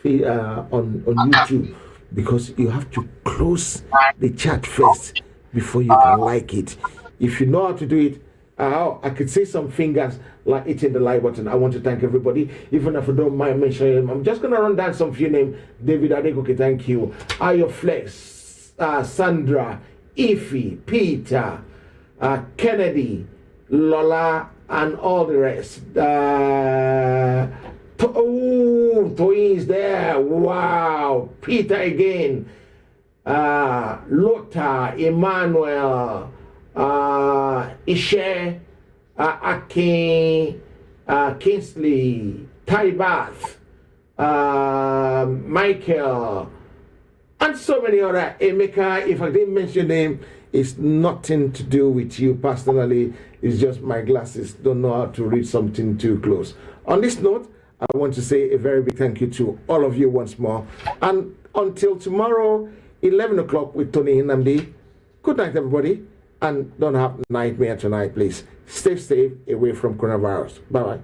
on YouTube, because you have to close the chat first before you can like it. If you know how to do it, I could see some fingers like hitting the like button. I want to thank everybody, even if I don't mind mentioning them. I'm just gonna run down some few names. David Adegoke, thank you. Ayo Flex, Sandra, Ify, Peter, Kennedy, Lola, and all the rest. Twins there. Wow. Peter again. Lothar, Emmanuel, Ishe, Akin, Kingsley, Taibath, Michael, and so many other. Emeka, if I didn't mention your name, it's nothing to do with you personally. It's just my glasses don't know how to read something too close. On this note, I want to say a very big thank you to all of you once more. And until tomorrow, 11 o'clock with Tony Nnamdi. Good night, everybody. And don't have nightmare tonight, please. Stay safe away from coronavirus. Bye-bye.